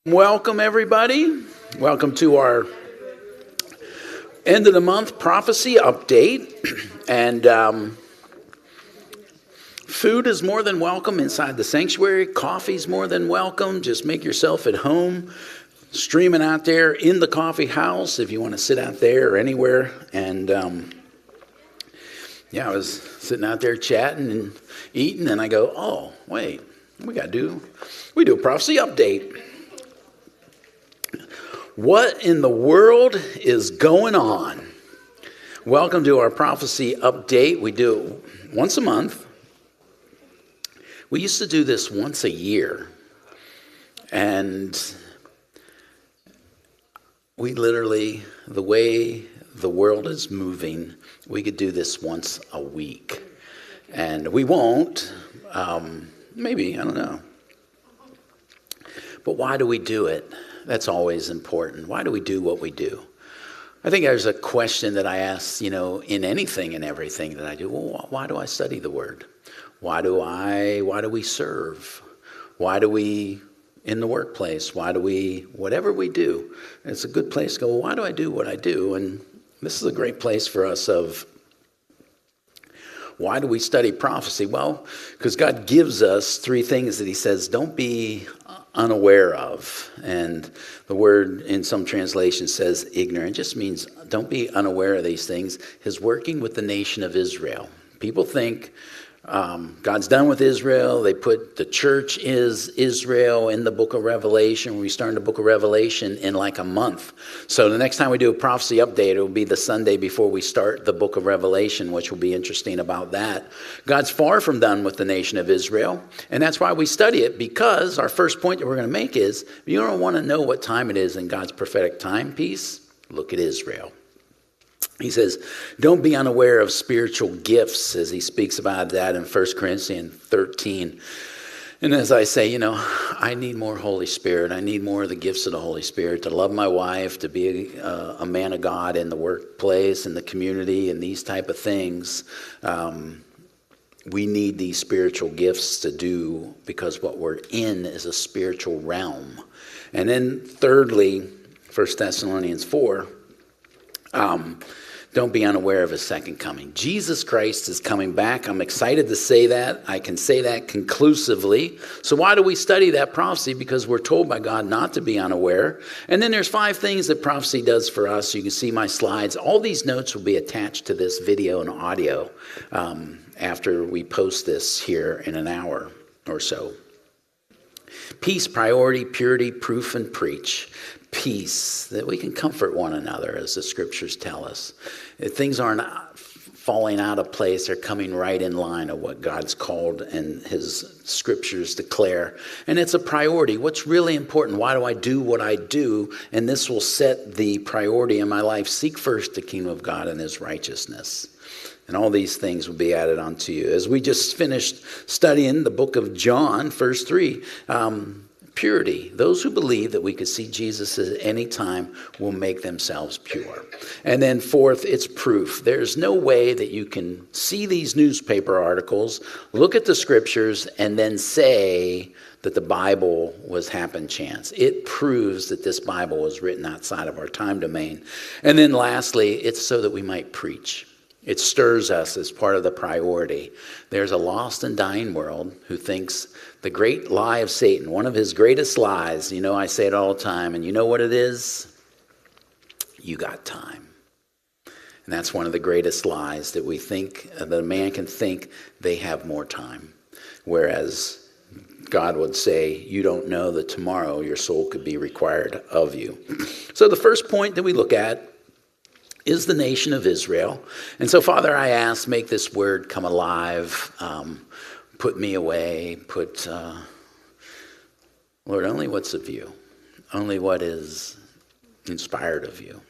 Welcome, everybody. Welcome to our end of the month prophecy update. And food is more than welcome inside the sanctuary. Coffee's more than welcome. Just make yourself at home. Streaming out there in the coffee house if you want to sit out there or anywhere. And I was sitting out there chatting and eating, and I go, oh, wait, we do a prophecy update. What in the world is going on? Welcome to our prophecy update. We do it once a month. We used to do this once a year. And we literally, the way the world is moving, we could do this once a week. And we won't. Maybe, I don't know. But why do we do it? That's always important. Why do we do what we do? I think there's a question that I ask, in anything and everything that I do. Well, why do I study the Word? Why do we serve? Why do we, in the workplace, whatever we do, it's a good place to go, well, why do I do what I do? And this is a great place for us of, why do we study prophecy? Well, because God gives us three things that he says, don't be unaware of. And the word in some translations says ignorant. It just means don't be unaware of these things. His working with the nation of Israel. People think God's done with Israel. They put the church is Israel in the book of Revelation. We start in the book of Revelation in like a month. So the next time we do a prophecy update, it will be the Sunday before we start the book of Revelation, which will be interesting about that. God's far from done with the nation of Israel. And that's why we study it, because our first point that we're going to make is, if you don't want to know what time it is in God's prophetic timepiece, look at Israel. He says, don't be unaware of spiritual gifts, as he speaks about that in 1 Corinthians 13. And as I say, I need more Holy Spirit. I need more of the gifts of the Holy Spirit to love my wife, to be a man of God in the workplace, in the community, and these type of things. We need these spiritual gifts to do, because what we're in is a spiritual realm. And then thirdly, 1 Thessalonians 4, don't be unaware of his second coming. Jesus Christ is coming back. I'm excited to say that. I can say that conclusively. So why do we study that prophecy? Because we're told by God not to be unaware. And then there's 5 things that prophecy does for us. You can see my slides. All these notes will be attached to this video and audio after we post this here in an hour or so. Peace, priority, purity, proof, and preach. Peace, that we can comfort one another, as the scriptures tell us. If things aren't falling out of place, they're coming right in line of what God's called and his scriptures declare. And it's a priority. What's really important? Why do I do what I do? And this will set the priority in my life. Seek first the kingdom of God and his righteousness. And all these things will be added onto you. As we just finished studying the book of John, verse 3, purity. Those who believe that we could see Jesus at any time will make themselves pure. And then fourth, it's proof. There's no way that you can see these newspaper articles, look at the scriptures, and then say that the Bible was happen chance. It proves that this Bible was written outside of our time domain. And then lastly, it's so that we might preach. It stirs us as part of the priority. There's a lost and dying world who thinks the great lie of Satan, one of his greatest lies, I say it all the time, and you know what it is? You got time. And that's one of the greatest lies, that we think, that a man can think they have more time. Whereas God would say, you don't know that tomorrow your soul could be required of you. So the first point that we look at is the nation of Israel. And so, Father, I ask, make this word come alive. Put me away. Lord, only what's of you. Only what is inspired of you.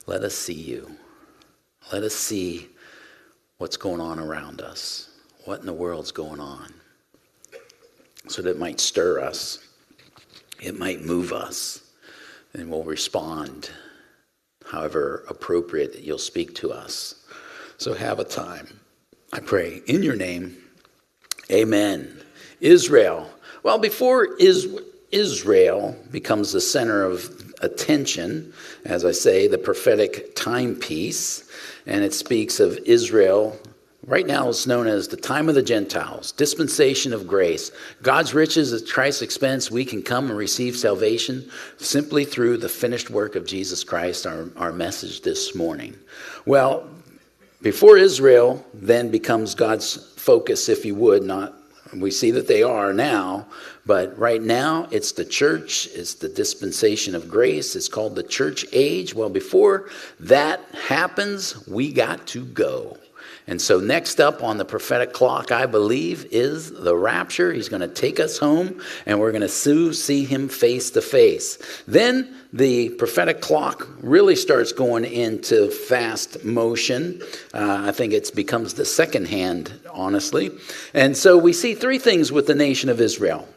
Let us see you. Let us see what's going on around us. What in the world's going on? So that it might stir us. It might move us. And we'll respond however appropriate that you'll speak to us. So have a time. I pray in your name. Amen. Israel. Well, before Israel becomes the center of attention, as I say, the prophetic timepiece, and it speaks of Israel. Right now it's known as the time of the Gentiles, dispensation of grace. God's riches at Christ's expense, we can come and receive salvation simply through the finished work of Jesus Christ, our message this morning. Well, before Israel then becomes God's focus, if you would, not we see that they are now, but right now it's the church, it's the dispensation of grace, it's called the church age. Well, before that happens, we got to go. And so next up on the prophetic clock, I believe, is the rapture. He's going to take us home, and we're going to soon see him face to face. Then the prophetic clock really starts going into fast motion. I think it becomes the second hand, honestly. And so we see three things with the nation of Israel.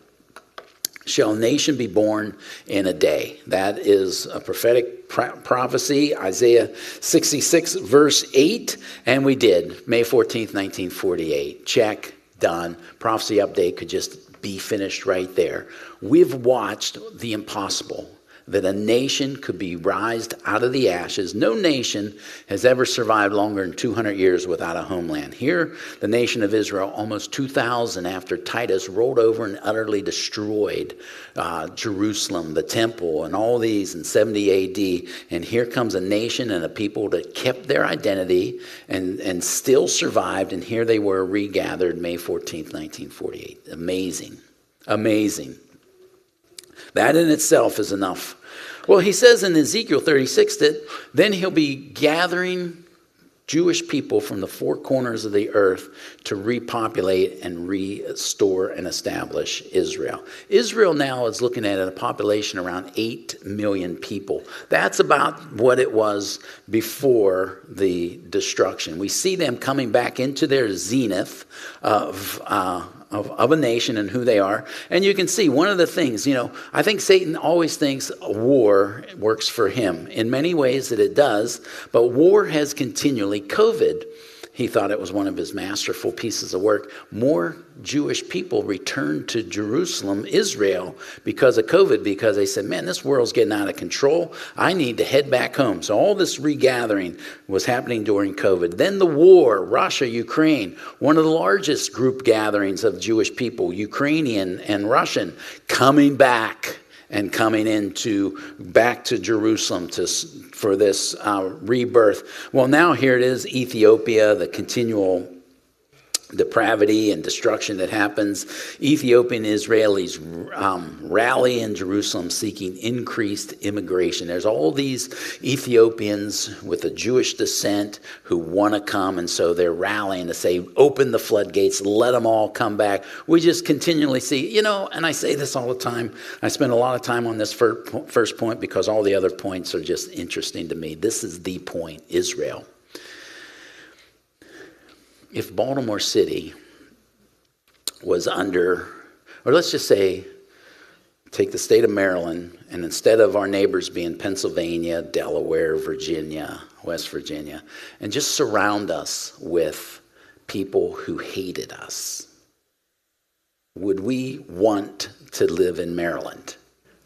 Shall a nation be born in a day? That is a prophetic prophecy, Isaiah 66, verse 8. And we did, May 14th, 1948. Check, done. Prophecy update could just be finished right there. We've watched the impossible, that a nation could be raised out of the ashes. No nation has ever survived longer than 200 years without a homeland. Here, the nation of Israel, almost 2,000 after Titus rolled over and utterly destroyed Jerusalem, the temple, and all these in 70 AD. And here comes a nation and a people that kept their identity and still survived. And here they were regathered May 14th, 1948. Amazing. Amazing. That in itself is enough. Well, he says in Ezekiel 36 that then he'll be gathering Jewish people from the four corners of the earth to repopulate and restore and establish Israel. Israel now is looking at a population around 8 million people. That's about what it was before the destruction. We see them coming back into their zenith of a nation and who they are. And you can see one of the things, I think Satan always thinks war works for him. In many ways that it does, but war has continually, COVID, he thought it was one of his masterful pieces of work. More Jewish people returned to Jerusalem, Israel, because of COVID, because they said, man, this world's getting out of control. I need to head back home. So all this regathering was happening during COVID. Then the war, Russia, Ukraine, one of the largest group gatherings of Jewish people, Ukrainian and Russian, coming back and coming back to Jerusalem for this rebirth. Well, now here it is, Ethiopia, the continual depravity and destruction that happens. Ethiopian Israelis rally in Jerusalem seeking increased immigration. There's all these Ethiopians with a Jewish descent who want to come, and so they're rallying to say, open the floodgates, let them all come back. We just continually see, and I say this all the time. I spend a lot of time on this first point because all the other points are just interesting to me. This is the point, Israel. If Baltimore City was under, or let's just say, take the state of Maryland, and instead of our neighbors being Pennsylvania, Delaware, Virginia, West Virginia, and just surround us with people who hated us, would we want to live in Maryland?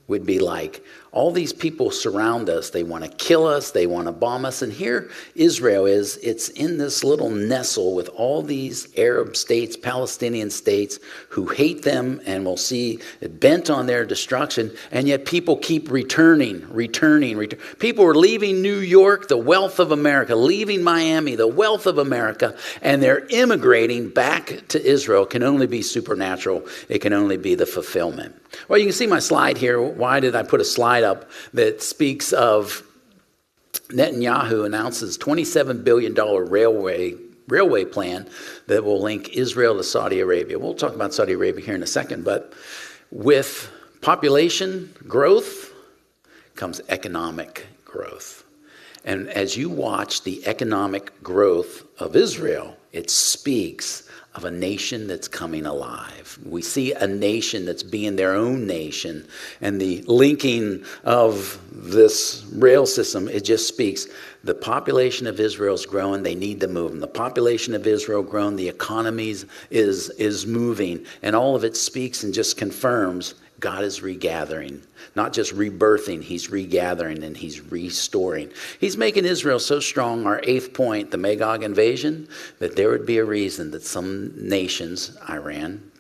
Would be like, all these people surround us. They want to kill us. They want to bomb us. And here Israel is. It's in this little nestle with all these Arab states, Palestinian states who hate them and will see it bent on their destruction. And yet people keep returning. People are leaving New York, the wealth of America, leaving Miami, the wealth of America, and they're immigrating back to Israel. It can only be supernatural. It can only be the fulfillment. Well, you can see my slide here. Why did I put a slide up that speaks of Netanyahu announces $27 billion railway plan that will link Israel to Saudi Arabia. We'll talk about Saudi Arabia here in a second, but with population growth comes economic growth. And as you watch the economic growth of Israel, it speaks of a nation that's coming alive. We see a nation that's being their own nation, and the linking of this rail system, it just speaks. The population of Israel is growing. They need to move. And the population of Israel growing. The economy is moving. And all of it speaks and just confirms God is regathering, not just rebirthing, he's regathering and he's restoring. He's making Israel so strong, our 8th point, the Magog invasion, that there would be a reason that some nations, Iran,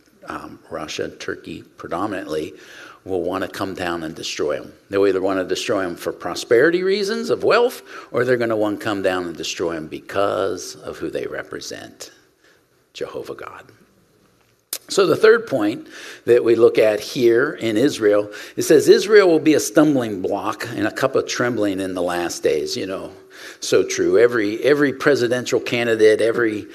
Russia, Turkey predominantly, will want to come down and destroy them. They'll either want to destroy them for prosperity reasons of wealth, or they're going to want to come down and destroy them because of who they represent, Jehovah God. So the third point that we look at here in Israel, it says Israel will be a stumbling block and a cup of trembling in the last days. You know, so true. Every presidential candidate, every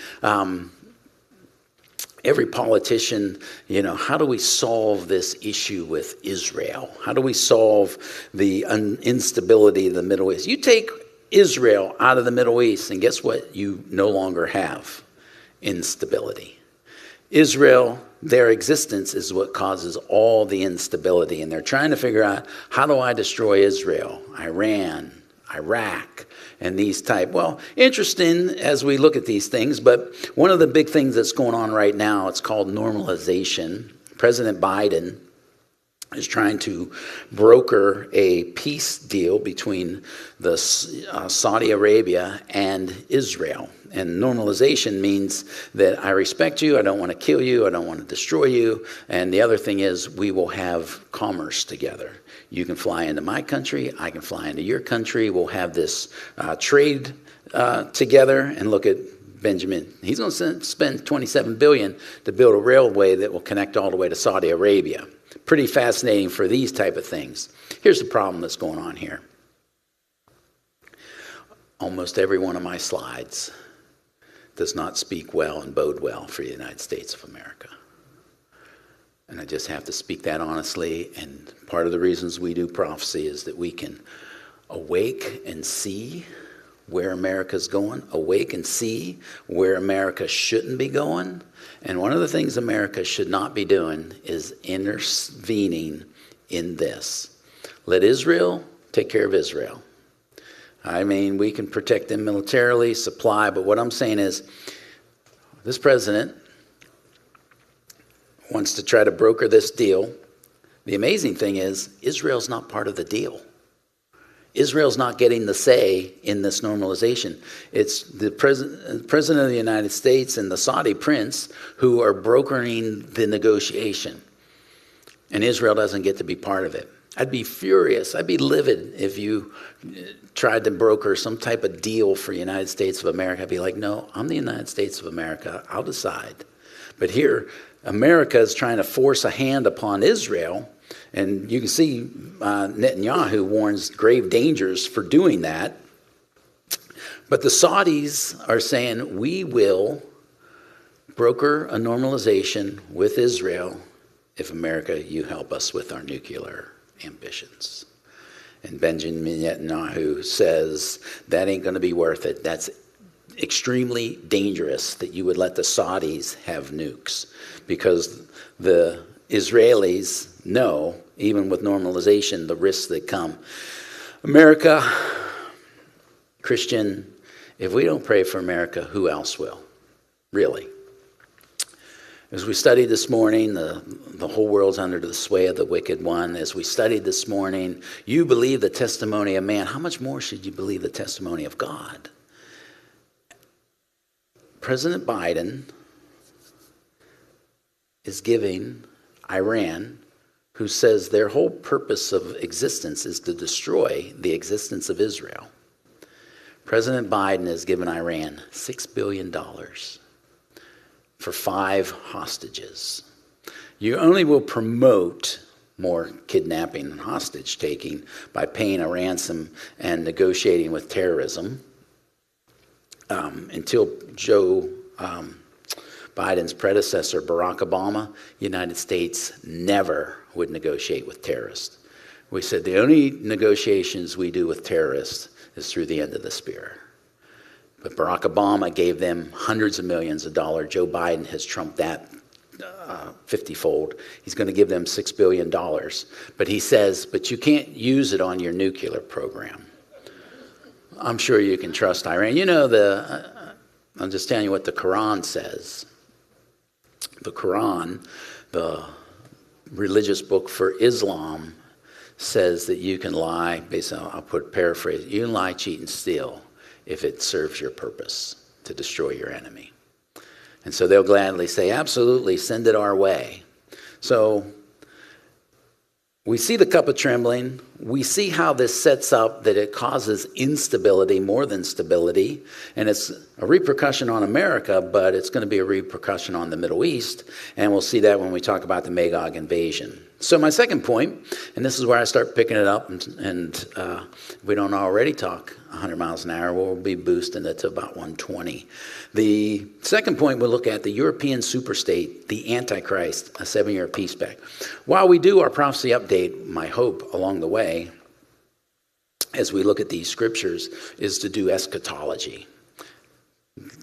politician, you know, how do we solve this issue with Israel? How do we solve the instability of the Middle East? You take Israel out of the Middle East, and guess what? You no longer have instability. Israel, their existence is what causes all the instability, and they're trying to figure out, how do I destroy Israel, Iran, Iraq, and these type. Well, interesting as we look at these things, but one of the big things that's going on right now, it's called normalization. President Biden is trying to broker a peace deal between the Saudi Arabia and Israel. And normalization means that I respect you, I don't want to kill you, I don't want to destroy you. And the other thing is we will have commerce together. You can fly into my country, I can fly into your country. We'll have this trade together. And look at Benjamin. He's going to spend $27 billion to build a railway that will connect all the way to Saudi Arabia. Pretty fascinating for these type of things. Here's the problem that's going on here. Almost every one of my slides does not speak well and bode well for the United States of America. And I just have to speak that honestly. And part of the reasons we do prophecy is that we can awake and see where America's going, awake and see where America shouldn't be going. And one of the things America should not be doing is intervening in this. Let Israel take care of Israel. I mean, we can protect them militarily, supply, but what I'm saying is this president wants to try to broker this deal. The amazing thing is Israel's not part of the deal. Israel's not getting the say in this normalization. It's the president of the United States and the Saudi prince who are brokering the negotiation. And Israel doesn't get to be part of it. I'd be furious. I'd be livid if you tried to broker some type of deal for the United States of America. I'd be like, no, I'm the United States of America. I'll decide. But here, America is trying to force a hand upon Israel. And you can see Netanyahu warns grave dangers for doing that. But the Saudis are saying, we will broker a normalization with Israel if America, you help us with our nuclear ambitions. And Benjamin Netanyahu says that ain't going to be worth it. That's extremely dangerous that you would let the Saudis have nukes, because the Israelis know, even with normalization, the risks that come. America, Christian, if we don't pray for America, who else will? Really. As we studied this morning, the whole world's under the sway of the wicked one. As we studied this morning, you believe the testimony of man. How much more should you believe the testimony of God? President Biden is giving Iran, who says their whole purpose of existence is to destroy the existence of Israel. President Biden has given Iran $6 billion for 5 hostages. You only will promote more kidnapping and hostage taking by paying a ransom and negotiating with terrorism. Until Joe Biden's predecessor, Barack Obama, the United States never would negotiate with terrorists. We said the only negotiations we do with terrorists is through the end of the spear. But Barack Obama gave them hundreds of millions of dollars. Joe Biden has trumped that 50-fold. He's going to give them $6 billion. But he says, but you can't use it on your nuclear program. I'm sure you can trust Iran. You know, I'm just telling you what the Quran says. The Quran, the religious book for Islam says that you can lie, basically, I'll put paraphrase, you can lie, cheat, and steal if it serves your purpose to destroy your enemy. And so they'll gladly say, absolutely, send it our way. So we see the cup of trembling. We see how this sets up that it causes instability more than stability. And it's a repercussion on America, but it's going to be a repercussion on the Middle East. And we'll see that when we talk about the Magog invasion. So my second point, and this is where I start picking it up, and if we don't already talk 100 miles an hour, we'll be boosting it to about 120. The second point, we'll look at the European superstate, the Antichrist, a 7-year peace pact. While we do our prophecy update, my hope along the way, as we look at these scriptures, is to do eschatology,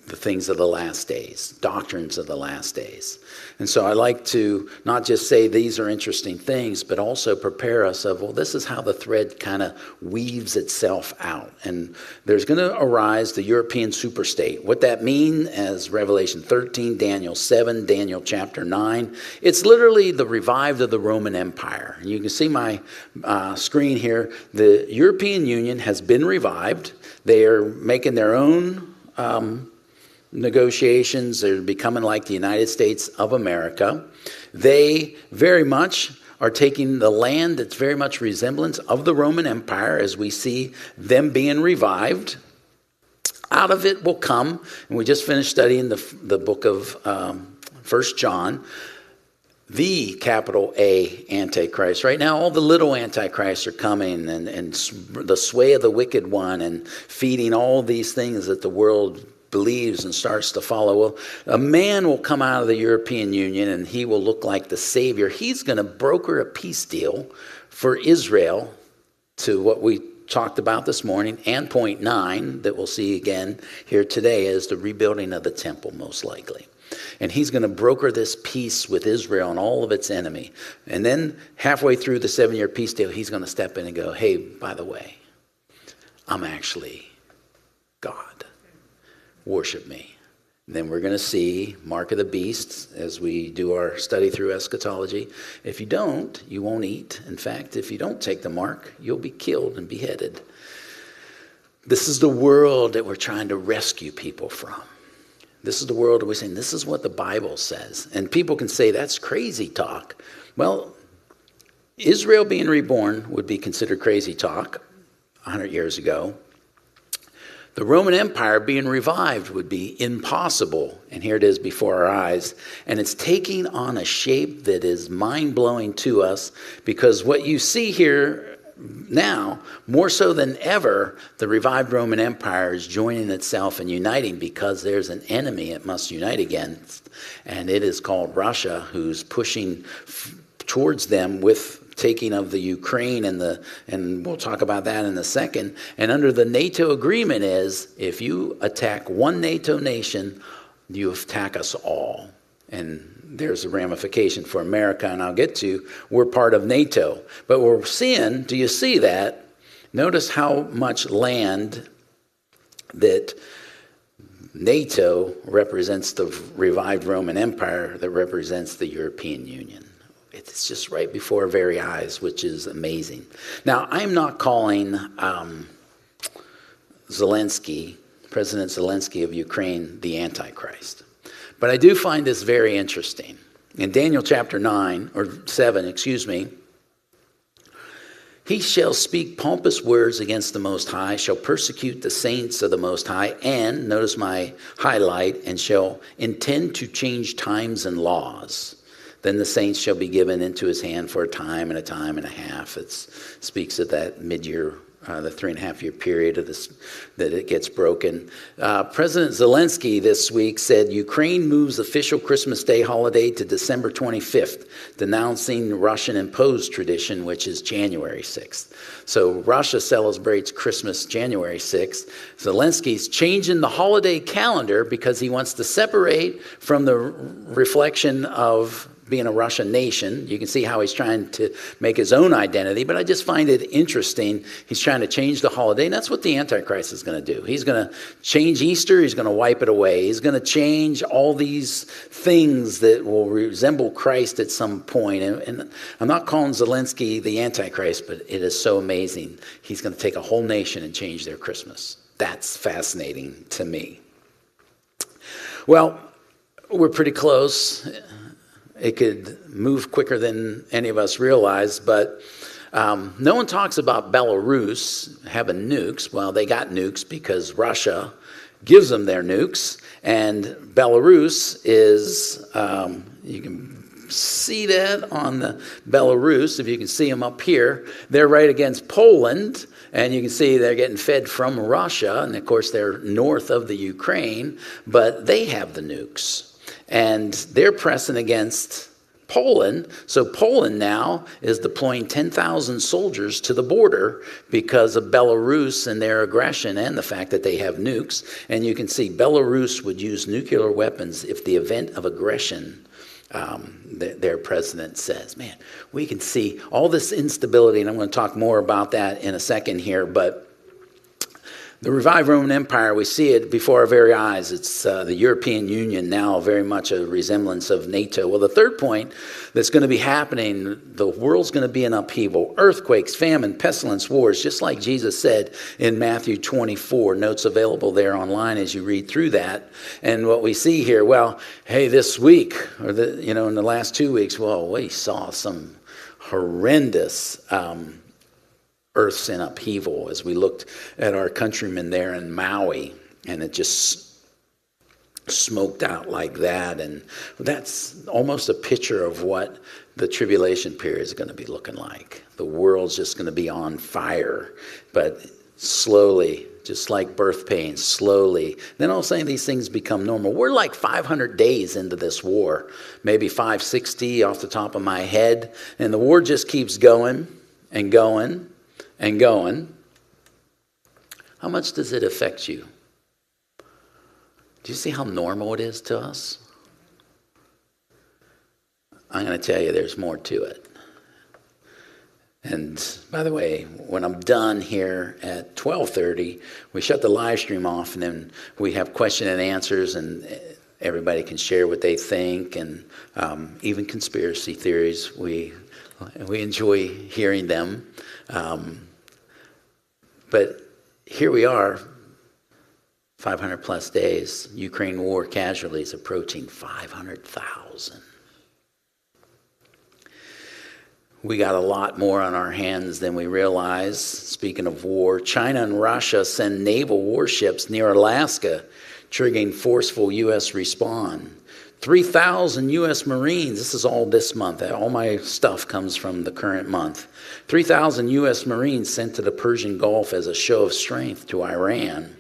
the things of the last days, doctrines of the last days. And so I like to not just say these are interesting things, but also prepare us of, well, this is how the thread kind of weaves itself out. And there's going to arise the European superstate. What that means, as Revelation 13, Daniel 7, Daniel chapter 9, it's literally the revived of the Roman Empire. And you can see my screen here. The European Union has been revived. They are making their own negotiations. They're becoming like the United States of America. They very much are taking the land that's very much resemblance of the Roman Empire as we see them being revived. Out of it will come, and we just finished studying the book of 1 John, the capital A Antichrist. Right now, all the little Antichrists are coming and the sway of the wicked one and feeding all these things that the world believes and starts to follow. Well, a man will come out of the European Union and he will look like the Savior. He's going to broker a peace deal for Israel, to what we talked about this morning, and point 9 that we'll see again here today is the rebuilding of the temple, most likely. And he's going to broker this peace with Israel and all of its enemy. And then halfway through the 7-year peace deal, he's going to step in and go, hey, by the way, I'm actually God. Worship me. And then we're going to see Mark of the Beast as we do our study through eschatology. If you don't, you won't eat. In fact, if you don't take the mark, you'll be killed and beheaded. This is the world that we're trying to rescue people from. This is the world that we're saying, this is what the Bible says. And people can say, that's crazy talk. Well, Israel being reborn would be considered crazy talk 100 years ago. The Roman Empire being revived would be impossible. And here it is before our eyes. And it's taking on a shape that is mind-blowing to us, because what you see here now, more so than ever, the revived Roman Empire is joining itself and uniting because there's an enemy it must unite against. And it is called Russia, who's pushing towards them with taking of the Ukraine and we'll talk about that in a second. And under the NATO agreement is, if you attack one NATO nation, you attack us all. And there's a ramification for America, and I'll get to, we're part of NATO. But we're seeing, do you see that? Notice how much land that NATO represents the revived Roman Empire that represents the European Union. It's just right before our very eyes, which is amazing. Now, I'm not calling Zelensky, President Zelensky of Ukraine, the Antichrist. But I do find this very interesting. In Daniel chapter 7, he shall speak pompous words against the Most High, shall persecute the saints of the Most High, and, notice my highlight, and shall intend to change times and laws. Then the saints shall be given into his hand for a time and a half. It speaks of that mid-year, the 3.5-year period of this, that it gets broken. President Zelensky this week said Ukraine moves official Christmas Day holiday to December 25th, denouncing Russian imposed tradition, which is January 6th. So Russia celebrates Christmas January 6th. Zelensky's changing the holiday calendar because he wants to separate from the reflection of being a Russian nation. You can see how he's trying to make his own identity, but I just find it interesting. He's trying to change the holiday, and that's what the Antichrist is going to do. He's going to change Easter. He's going to wipe it away. He's going to change all these things that will resemble Christ at some point. And I'm not calling Zelensky the Antichrist, but it is so amazing. He's going to take a whole nation and change their Christmas. That's fascinating to me. Well, we're pretty close. It could move quicker than any of us realize, but no one talks about Belarus having nukes. Well, they got nukes because Russia gives them their nukes, and Belarus is, you can see that on the Belarus, if you can see them up here. They're right against Poland, and you can see they're getting fed from Russia, and of course they're north of the Ukraine, but they have the nukes. And they're pressing against Poland. So Poland now is deploying 10,000 soldiers to the border because of Belarus and their aggression and the fact that they have nukes. And you can see Belarus would use nuclear weapons if the event of aggression, their president says. Man, we can see all this instability, and I'm going to talk more about that in a second here, but the revived Roman Empire, we see it before our very eyes. It's the European Union now, very much a resemblance of NATO. Well, the third point that's going to be happening, the world's going to be in upheaval. Earthquakes, famine, pestilence, wars, just like Jesus said in Matthew 24. Notes available there online as you read through that. And what we see here, well, hey, this week, or in the last 2 weeks, well, we saw some horrendous earth's in upheaval as we looked at our countrymen there in Maui, and it just smoked out like that. And that's almost a picture of what the tribulation period is going to be looking like. The world's just going to be on fire, but slowly, just like birth pains, slowly. Then all of a sudden these things become normal. We're like 500 days into this war, maybe 560 off the top of my head, and the war just keeps going and going and going. How much does it affect you? Do you see how normal it is to us? I'm going to tell you there's more to it. And by the way, when I'm done here at 12:30, we shut the live stream off, and then we have question and answers, and everybody can share what they think, and even conspiracy theories. We enjoy hearing them. But here we are, 500 plus days, Ukraine war casualties approaching 500,000. We got a lot more on our hands than we realize. Speaking of war, China and Russia send naval warships near Alaska, triggering forceful U.S. response. 3,000 U.S. Marines, this is all this month. All my stuff comes from the current month. 3,000 U.S. Marines sent to the Persian Gulf as a show of strength to Iran.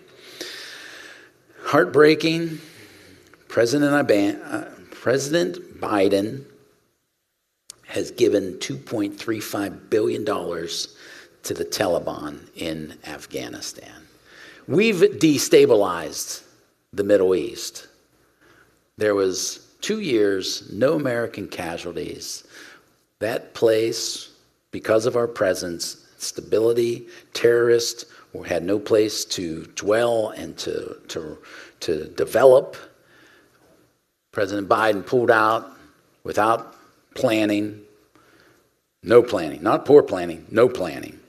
Heartbreaking. President Biden has given $2.35 billion to the Taliban in Afghanistan. We've destabilized the Middle East. There was 2 years, no American casualties. That place, because of our presence, stability, terrorists had no place to dwell and to develop. President Biden pulled out without planning, no planning, not poor planning, no planning.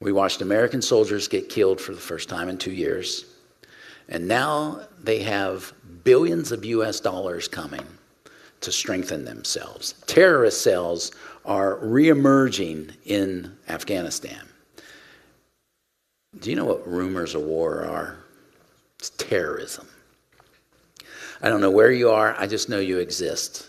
We watched American soldiers get killed for the first time in 2 years. And now they have billions of US dollars coming to strengthen themselves. Terrorist cells are reemerging in Afghanistan. Do you know what rumors of war are? It's terrorism. I don't know where you are, I just know you exist.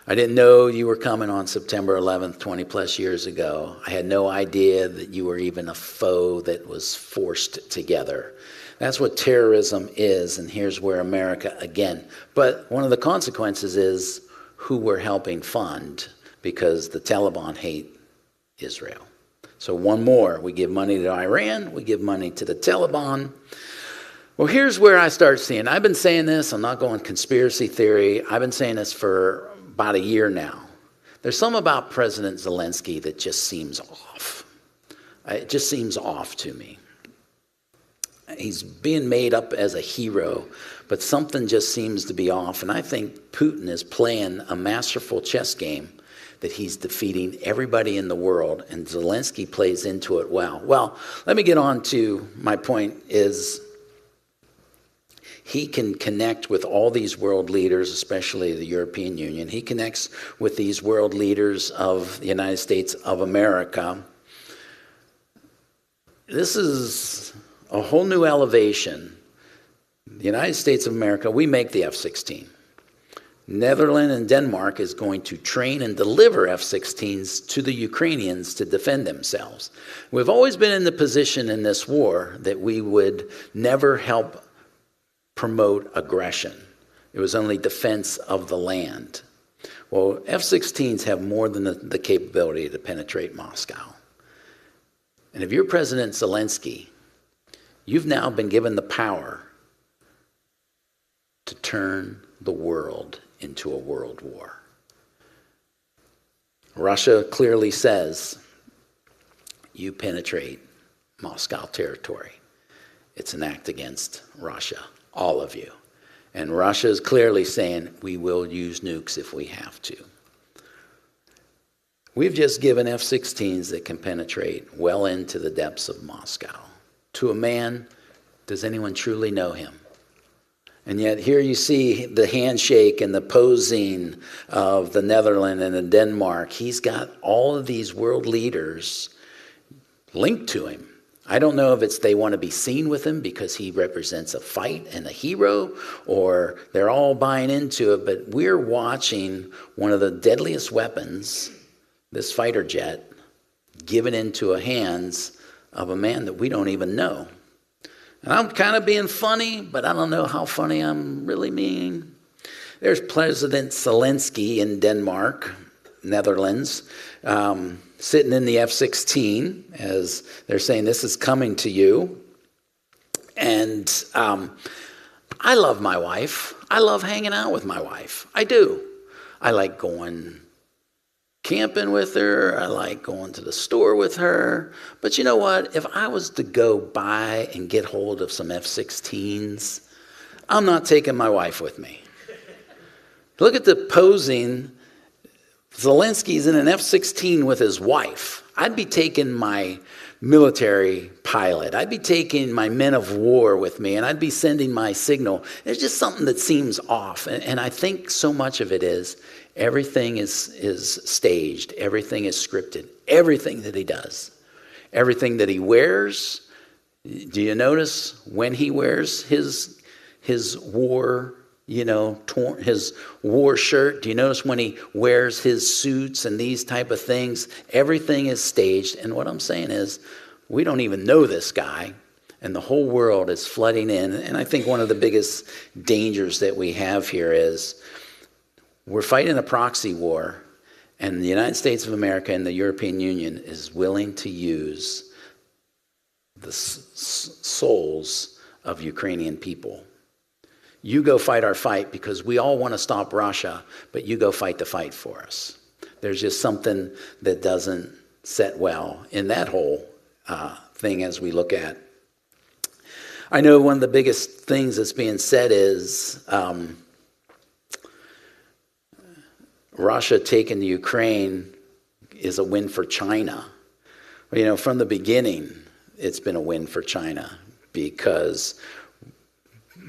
I didn't know you were coming on September 11th, 20 plus years ago. I had no idea that you were even a foe that was forced together. That's what terrorism is, and here's where America, again. But one of the consequences is who we're helping fund, because the Taliban hate Israel. So one more, we give money to Iran, we give money to the Taliban. Well, here's where I start seeing, I've been saying this, I'm not going conspiracy theory, I've been saying this for about a year now. There's something about President Zelensky that just seems off. It just seems off to me. He's being made up as a hero, but something just seems to be off. And I think Putin is playing a masterful chess game that he's defeating everybody in the world, and Zelensky plays into it well. Well, let me get on to my point is he can connect with all these world leaders, especially the European Union. He connects with these world leaders of the United States of America. This is a whole new elevation. The United States of America, we make the F-16. Netherlands and Denmark is going to train and deliver F-16s to the Ukrainians to defend themselves. We've always been in the position in this war that we would never help promote aggression. It was only defense of the land. Well, F-16s have more than the capability to penetrate Moscow. And if you're President Zelensky, you've now been given the power to turn the world into a world war. Russia clearly says, you penetrate Moscow territory. It's an act against Russia, all of you. And Russia is clearly saying, we will use nukes if we have to. We've just given F-16s that can penetrate well into the depths of Moscow. To a man, does anyone truly know him? And yet here you see the handshake and the posing of the Netherlands and the Denmark. He's got all of these world leaders linked to him. I don't know if it's they want to be seen with him because he represents a fight and a hero, or they're all buying into it, but we're watching one of the deadliest weapons, this fighter jet, given into the hands of a man that we don't even know. And I'm kind of being funny, but I don't know how funny I'm really meaning. There's President Zelensky in Denmark, Netherlands, sitting in the F-16 as they're saying, this is coming to you. And I love my wife. I love hanging out with my wife. I do. I like going camping with her. I like going to the store with her. But you know what? If I was to go buy and get hold of some F-16s, I'm not taking my wife with me. Look at the posing. Zelensky's in an F-16 with his wife. I'd be taking my military pilot. I'd be taking my men of war with me, and I'd be sending my signal. There's just something that seems off. And I think so much of it is everything is staged. Everything is scripted. Everything that he does. Everything that he wears. Do you notice when he wears his war, his war shirt? Do you notice when he wears his suits and these type of things? Everything is staged. And what I'm saying is, we don't even know this guy, and the whole world is flooding in. And I think one of the biggest dangers that we have here is we're fighting a proxy war, and the United States of America and the European Union is willing to use the souls of Ukrainian people. You go fight our fight because we all want to stop Russia, but you go fight the fight for us. There's just something that doesn't set well in that whole thing as we look at. I know one of the biggest things that's being said is Russia taking the Ukraine is a win for China. Well, from the beginning, it's been a win for China because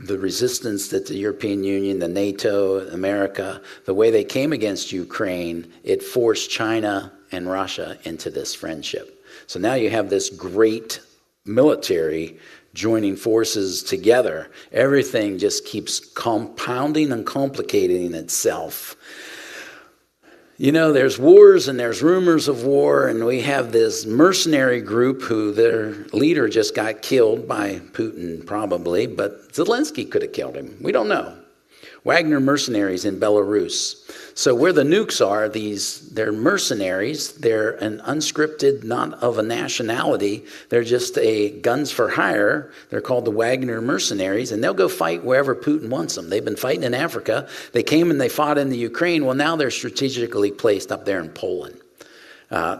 the resistance that the European Union, the NATO, America, the way they came against Ukraine, it forced China and Russia into this friendship. So now you have this great military joining forces together. Everything just keeps compounding and complicating itself. There's wars and there's rumors of war, and we have this mercenary group who their leader just got killed by Putin probably, but Zelensky could have killed him. We don't know. Wagner mercenaries in Belarus. So where the nukes are, they're mercenaries. They're an unscripted, not of a nationality. They're just a guns for hire. They're called the Wagner mercenaries, and they'll go fight wherever Putin wants them. They've been fighting in Africa. They came and they fought in the Ukraine. Well, now they're strategically placed up there in Poland,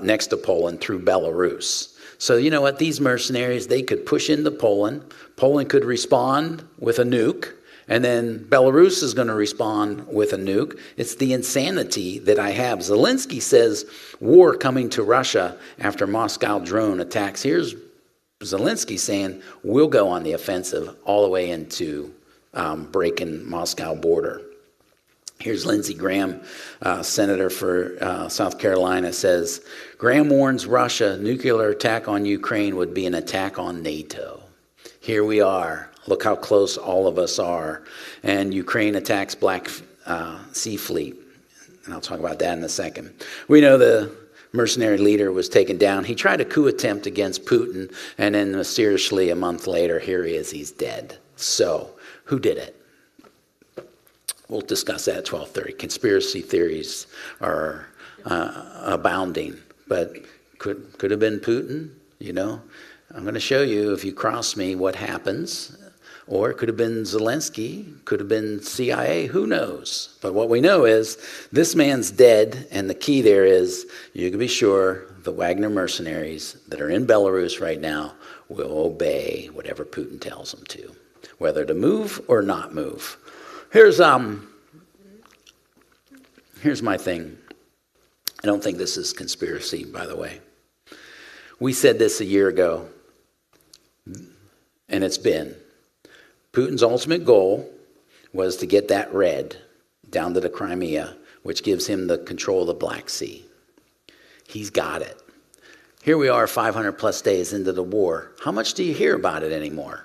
next to Poland through Belarus. So you know what? These mercenaries, they could push into Poland. Poland could respond with a nuke. And then Belarus is going to respond with a nuke. It's the insanity that I have. Zelensky says war coming to Russia after Moscow drone attacks. Here's Zelensky saying we'll go on the offensive all the way into breaking Moscow border. Here's Lindsey Graham, senator for South Carolina, says, Graham warns Russia nuclear attack on Ukraine would be an attack on NATO. Here we are. Look how close all of us are. And Ukraine attacks Black Sea Fleet. And I'll talk about that in a second. We know the mercenary leader was taken down. He tried a coup attempt against Putin. And then mysteriously a month later, here he is. He's dead. So who did it? We'll discuss that at 12:30. Conspiracy theories are abounding. But could have been Putin, you know. I'm going to show you, if you cross me, what happens. Or it could have been Zelensky, could have been CIA, who knows? But what we know is this man's dead, and the key there is you can be sure the Wagner mercenaries that are in Belarus right now will obey whatever Putin tells them to, whether to move or not move. Here's my thing. I don't think this is conspiracy, by the way. We said this a year ago, and it's been. Putin's ultimate goal was to get that red down to the Crimea, which gives him the control of the Black Sea. He's got it. Here we are 500 plus days into the war. How much do you hear about it anymore?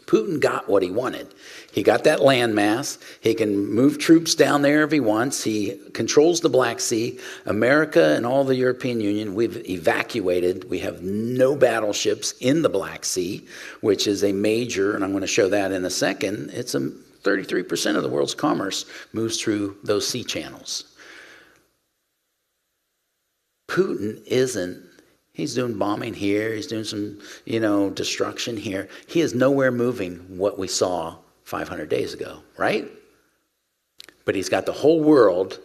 Putin got what he wanted. He got that landmass. He can move troops down there if he wants. He controls the Black Sea. America and all the European Union, we've evacuated. We have no battleships in the Black Sea, which is a major, and I'm going to show that in a second. It's 33% of the world's commerce moves through those sea channels. Putin isn't. He's doing bombing here. He's doing some, destruction here. He is nowhere moving what we saw 500 days ago, right? But he's got the whole world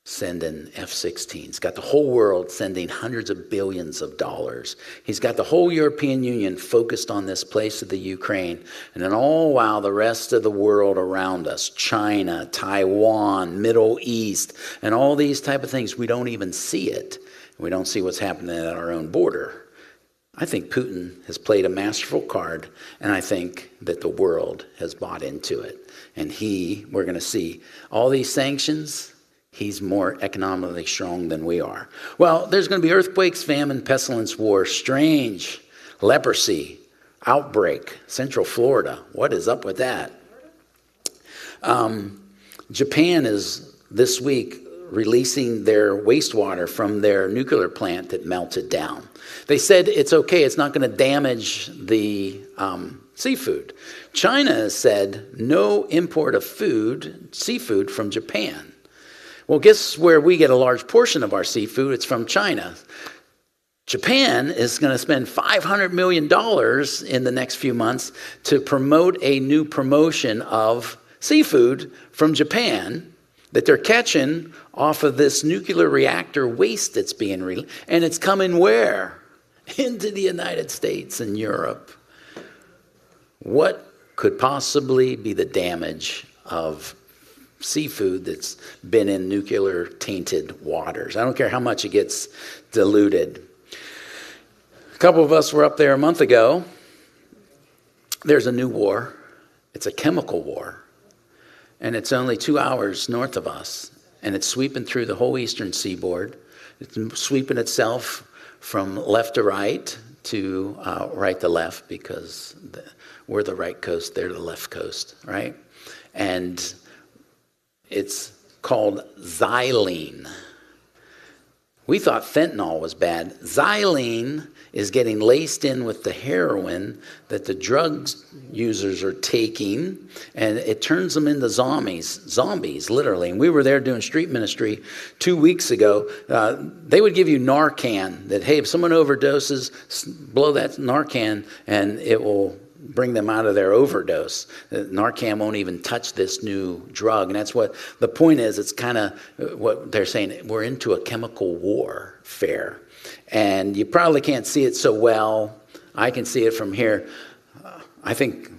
sending F-16s. He's got the whole world sending hundreds of billions of dollars. He's got the whole European Union focused on this place of the Ukraine. And then all while the rest of the world around us, China, Taiwan, Middle East, and all these type of things, we don't even see it. We don't see what's happening at our own border. I think Putin has played a masterful card, and I think that the world has bought into it. And we're going to see all these sanctions, he's more economically strong than we are. Well, there's going to be earthquakes, famine, pestilence, war, strange, leprosy, outbreak, Central Florida. What is up with that? Japan is this week releasing their wastewater from their nuclear plant that melted down. They said it's okay, it's not going to damage the seafood. China has said no import of seafood from Japan. Well, guess where we get a large portion of our seafood? It's from China. Japan is going to spend $500 million in the next few months to promote a new promotion of seafood from Japan that they're catching off of this nuclear reactor waste that's being released. And it's coming where? Into the United States and Europe. What could possibly be the damage of seafood that's been in nuclear tainted waters? I don't care how much it gets diluted. A couple of us were up there a month ago. There's a new war. It's a chemical war. And it's only 2 hours north of us. And it's sweeping through the whole eastern seaboard. It's sweeping itself from left to right to right to left, because we're the right coast, they're the left coast, right? And it's called xylene. We thought fentanyl was bad. Xylene is getting laced in with the heroin that the drug users are taking, and it turns them into zombies, literally. And we were there doing street ministry 2 weeks ago. They would give you Narcan, that, hey, if someone overdoses, blow that Narcan, and it will bring them out of their overdose. Narcan won't even touch this new drug. And that's what the point is. It's kind of what they're saying. We're into a chemical warfare. And you probably can't see it so well. I can see it from here. I think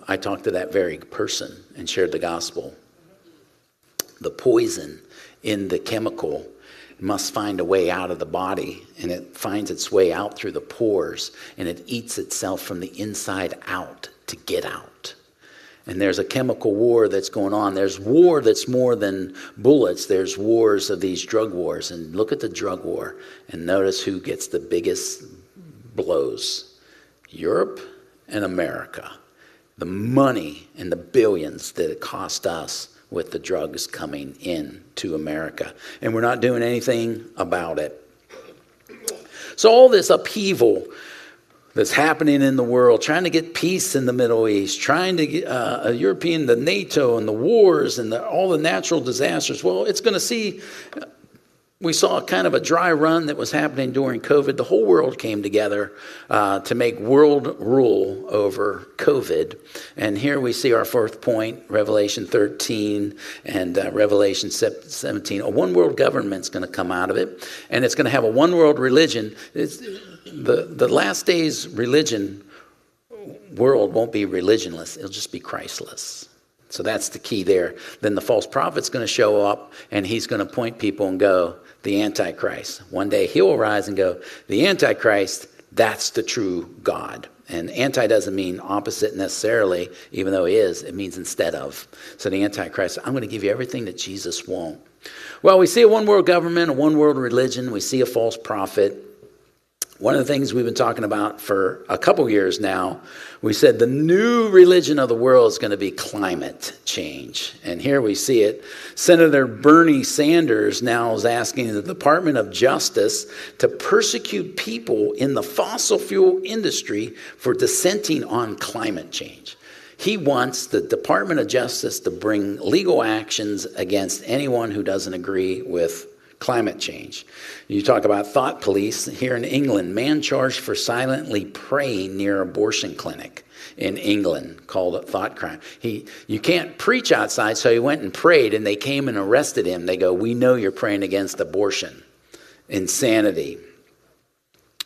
I talked to that very person and shared the gospel. The poison in the chemical must find a way out of the body, and it finds its way out through the pores, and it eats itself from the inside out to get out. And there's a chemical war that's going on. There's war that's more than bullets. There's wars of these drug wars. And look at the drug war and notice who gets the biggest blows. Europe and America. The money and the billions that it cost us with the drugs coming in to America. And we're not doing anything about it. So all this upheaval that's happening in the world, trying to get peace in the Middle East, trying to get the NATO and the wars and all the natural disasters. Well, it's going to see, we saw kind of a dry run that was happening during COVID. The whole world came together to make world rule over COVID. And here we see our fourth point, Revelation 13 and Revelation 17. A one world government's going to come out of it, and it's going to have a one world religion. The last days religion world won't be religionless. It'll just be Christless. So that's the key there. Then the false prophet's going to show up, and he's going to point people and go, the Antichrist. One day he'll arise and go, the Antichrist, that's the true God. And anti doesn't mean opposite necessarily, even though he is. It means instead of. So the Antichrist, I'm going to give you everything that Jesus won't. Well, we see a one world government, a one world religion. We see a false prophet. One of the things we've been talking about for a couple years now, we said the new religion of the world is going to be climate change. And here we see it. Senator Bernie Sanders now is asking the Department of Justice to persecute people in the fossil fuel industry for dissenting on climate change. He wants the Department of Justice to bring legal actions against anyone who doesn't agree with climate change. You talk about thought police. Here in England, man charged for silently praying near abortion clinic in England, called a thought crime. You can't preach outside, so he went and prayed, and they came and arrested him. They go, we know you're praying against abortion. Insanity.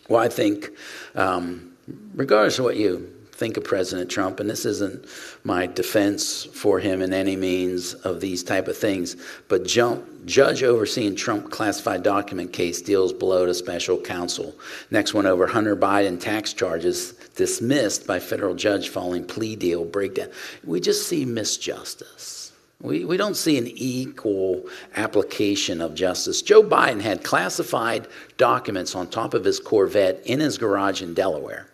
Well, I think, regardless of what you think of President Trump, and this isn't my defense for him in any means of these type of things, but judge overseeing Trump classified document case deals below to special counsel. Next one over, Hunter Biden tax charges dismissed by federal judge following plea deal breakdown. We just see misjustice. We don't see an equal application of justice. Joe Biden had classified documents on top of his Corvette in his garage in Delaware.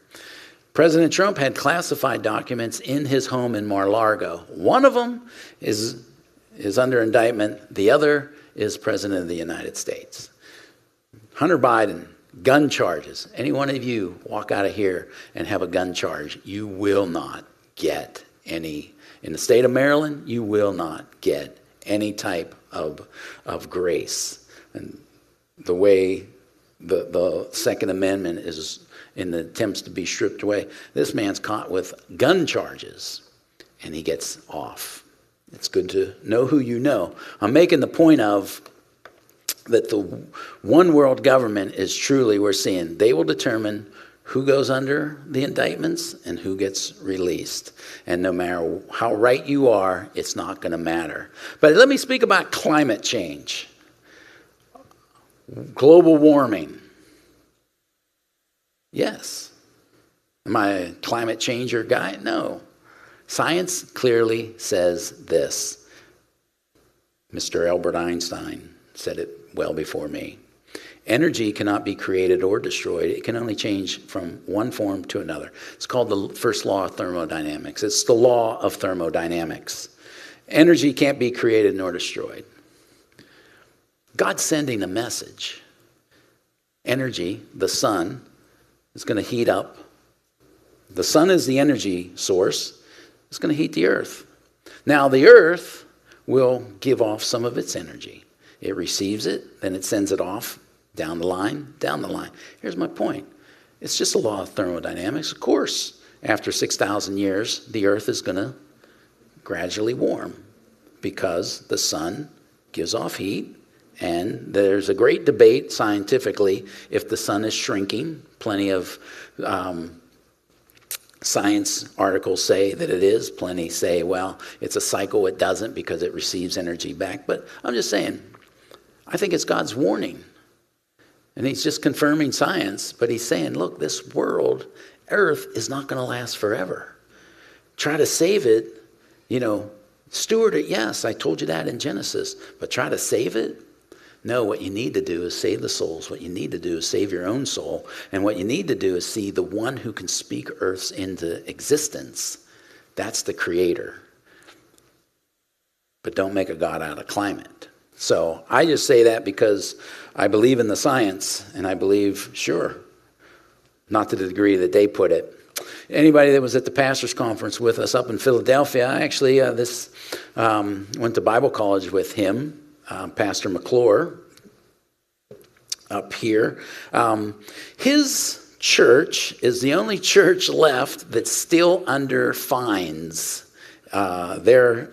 President Trump had classified documents in his home in Mar-a-Lago. One of them is under indictment. The other is President of the United States. Hunter Biden, gun charges. Any one of you walk out of here and have a gun charge, you will not get any. In the state of Maryland, you will not get any type of grace. And the way the Second Amendment is in the attempts to be stripped away, this man's caught with gun charges, and he gets off. It's good to know who you know. I'm making the point of that the one world government is truly, we're seeing, they will determine who goes under the indictments and who gets released. And no matter how right you are, it's not going to matter. But let me speak about climate change. Global warming. Yes. Am I a climate changer guy? No. Science clearly says this. Mr. Albert Einstein said it well before me. Energy cannot be created or destroyed. It can only change from one form to another. It's called the first law of thermodynamics. It's the law of thermodynamics. Energy can't be created nor destroyed. God's sending a message. energy, the sun, is going to heat up. The sun is the energy source. It's going to heat the earth. Now, the earth will give off some of its energy. It receives it, then it sends it off down the line, down the line. Here's my point. It's just a law of thermodynamics. Of course, after 6,000 years, the earth is going to gradually warm because the sun gives off heat. And there's a great debate scientifically if the sun is shrinking. Plenty of science articles say that it is. Plenty say, well, it's a cycle. It doesn't because it receives energy back. But I'm just saying, I think it's God's warning. And he's just confirming science. But he's saying, look, this world, earth, is not going to last forever. Try to save it, steward it. Yes, I told you that in Genesis. But try to save it? No, what you need to do is save the souls. What you need to do is save your own soul. And what you need to do is see the one who can speak earths into existence. That's the creator. But don't make a God out of climate. So I just say that because I believe in the science, and I believe, sure, not to the degree that they put it. Anybody that was at the pastor's conference with us up in Philadelphia, I actually went to Bible college with him. Pastor McClure up here. His church is the only church left that's still under fines. They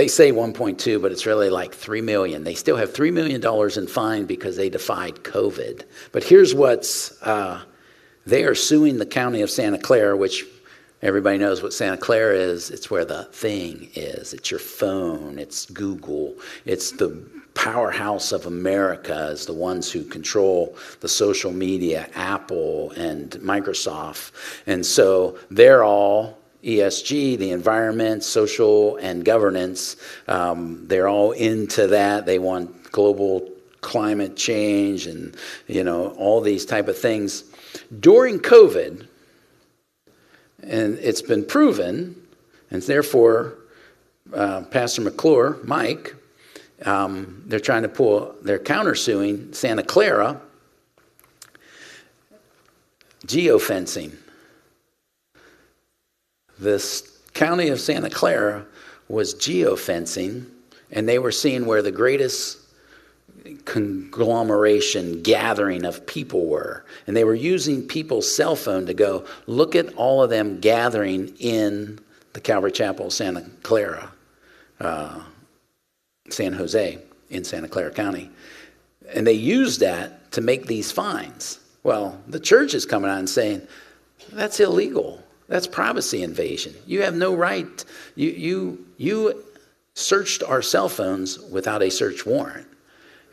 say 1.2, but it's really like 3 million. They still have $3 million in fine because they defied COVID. But here's what's, they are suing the county of Santa Clara, which everybody knows what Santa Clara is. It's where the thing is. It's your phone. It's Google. It's the powerhouse of America is the ones who control the social media, Apple and Microsoft. And so they're all ESG, the environment, social, and governance. They're all into that. They want global climate change and, all these type of things. During COVID, and it's been proven, and therefore, Pastor McClure, Mike, they're trying to they're countersuing Santa Clara, geofencing. This county of Santa Clara was geofencing, and they were seeing where the greatest conglomeration gathering of people were. And they were using people's cell phone to go, look at all of them gathering in the Calvary Chapel, Santa Clara, San Jose in Santa Clara County. And they used that to make these fines. Well, the church is coming out and saying, that's illegal. That's privacy invasion. You have no right. You searched our cell phones without a search warrant.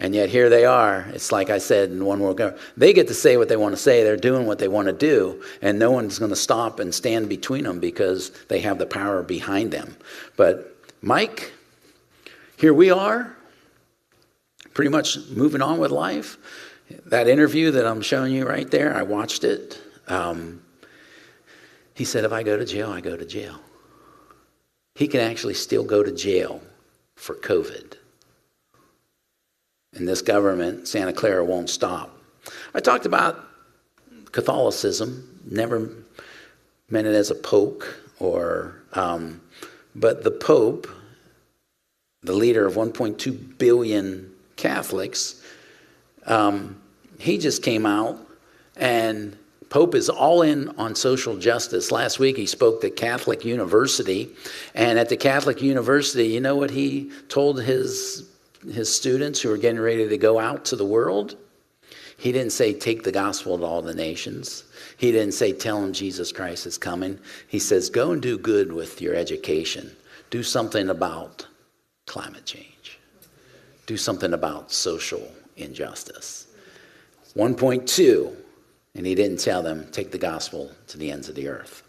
And yet here they are. It's like I said in One World Government. They get to say what they want to say. They're doing what they want to do. And no one's going to stop and stand between them because they have the power behind them. But Mike, here we are, pretty much moving on with life. That interview that I'm showing you right there, I watched it. He said, if I go to jail, I go to jail. He can actually still go to jail for COVID. And this government, Santa Clara, won't stop. I talked about Catholicism, never meant it as a poke, but the Pope, the leader of 1.2 billion Catholics, he just came out, and Pope is all in on social justice. Last week he spoke at Catholic University, and at the Catholic University, you know what he told his students who are getting ready to go out to the world? He didn't say, take the gospel to all the nations. He didn't say, tell them Jesus Christ is coming. He says, go and do good with your education. Do something about climate change. Do something about social injustice. 1.2, and he didn't tell them, take the gospel to the ends of the earth.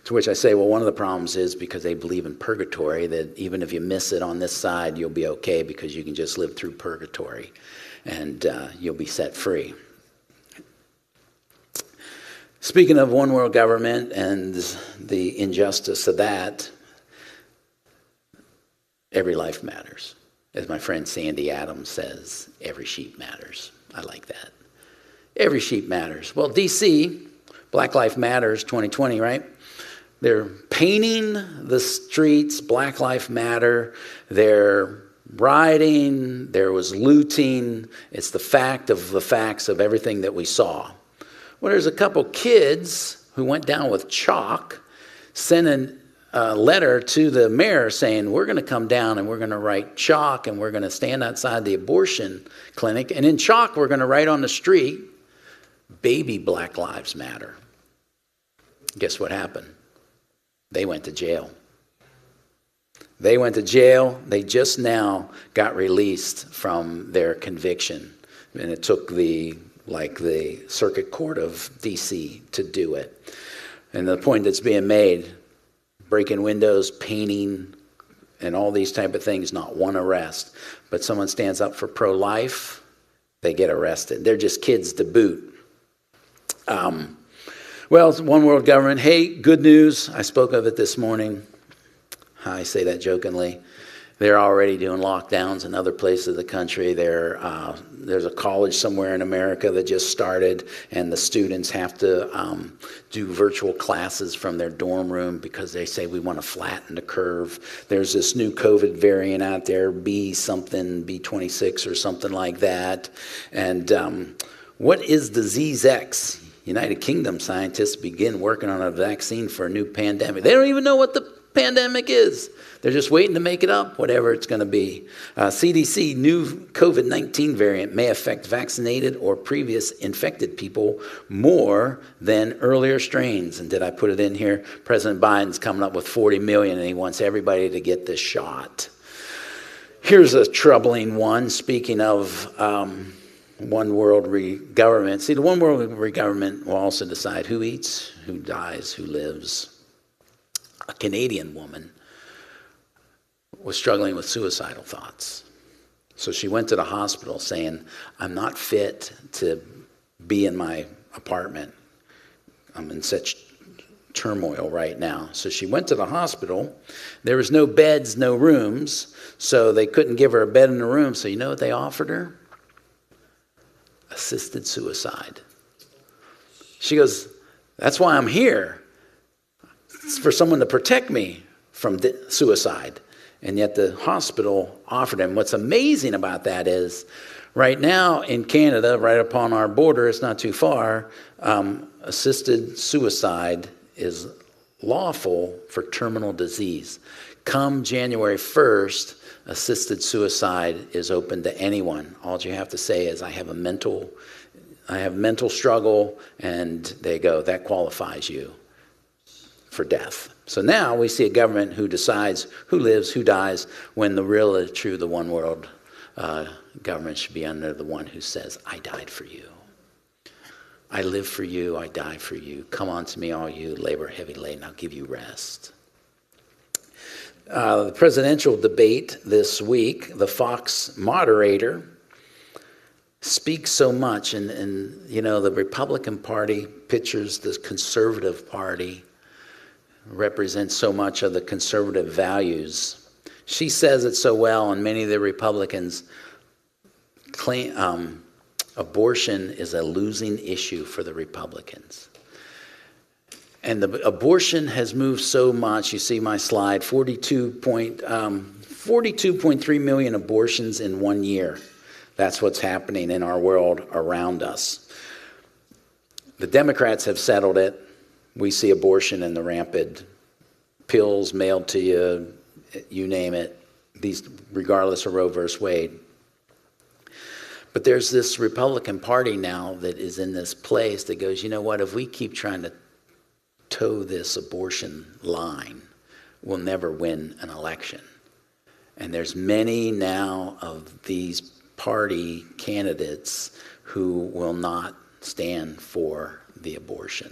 To which I say, well, one of the problems is because they believe in purgatory, that even if you miss it on this side, you'll be okay because you can just live through purgatory and you'll be set free. Speaking of one world government and the injustice of that, every life matters. As my friend Sandy Adams says, every sheep matters. I like that. Every sheep matters. Well, D.C., Black Lives Matters 2020, right? They're painting the streets, Black Lives Matter. They're rioting. There was looting. It's the fact of the facts of everything that we saw. Well, there's a couple kids who went down with chalk, sent a letter to the mayor saying, we're going to come down and we're going to write chalk and we're going to stand outside the abortion clinic. And in chalk, we're going to write on the street, baby Black Lives Matter. Guess what happened? They went to jail. They went to jail. They just now got released from their conviction. And it took the Circuit Court of D.C. to do it. And the point that's being made, breaking windows, painting, and all these type of things, not one arrest. But someone stands up for pro-life, they get arrested. They're just kids to boot. Well, it's one world government. Hey, good news. I spoke of it this morning. I say that jokingly. They're already doing lockdowns in other places of the country. There's a college somewhere in America that just started, and the students have to do virtual classes from their dorm room because they say we want to flatten the curve. There's this new COVID variant out there, B26 or something like that. And what is disease X? United Kingdom scientists begin working on a vaccine for a new pandemic. They don't even know what the pandemic is. They're just waiting to make it up, whatever it's going to be. CDC, new COVID-19 variant may affect vaccinated or previous infected people more than earlier strains. And did I put it in here? President Biden's coming up with 40 million and he wants everybody to get this shot. Here's a troubling one. Speaking of one world government. See, the one world government will also decide who eats, who dies, who lives. A Canadian woman was struggling with suicidal thoughts. So she went to the hospital saying, I'm not fit to be in my apartment. I'm in such turmoil right now. So she went to the hospital. There was no beds, no rooms, so they couldn't give her a bed in the room. So you know what they offered her? Assisted suicide. She goes, that's why I'm here. It's for someone to protect me from suicide. And yet the hospital offered him. What's amazing about that is right now in Canada, right upon our border, it's not too far, assisted suicide is lawful for terminal disease. Come January 1st, assisted suicide is open to anyone. All you have to say is, I have mental struggle, and they go, that qualifies you for death. So now we see a government who decides who lives, who dies, when the real, true, the one world government should be under the one who says, I died for you. I live for you, I die for you. Come unto me, all you labor heavy laden, I'll give you rest. The presidential debate this week, the Fox moderator speaks so much, and you know, the Republican Party pictures the conservative party, represents so much of the conservative values. She says it so well, and many of the Republicans claim abortion is a losing issue for the Republicans. And the abortion has moved so much. You see my slide, 42.3 million abortions in 1 year. That's what's happening in our world around us. The Democrats have settled it. We see abortion in the rampant pills mailed to you, you name it, these regardless of Roe versus Wade. But there's this Republican Party now that is in this place that goes, you know what, if we keep trying to toe this abortion line, we'll never win an election. And there's many now of these party candidates who will not stand for the abortion.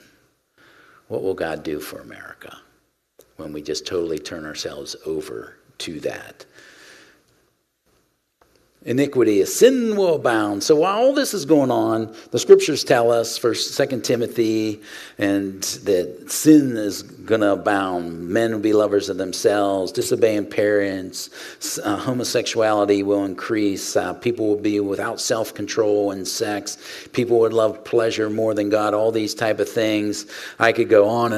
What will God do for America when we just totally turn ourselves over to that? iniquity, sin will abound. So while all this is going on, the scriptures tell us, First, 2 Timothy, and that sin is going to abound. Men will be lovers of themselves, disobeying parents, homosexuality will increase, people will be without self-control and sex, people would love pleasure more than God, all these type of things. I could go on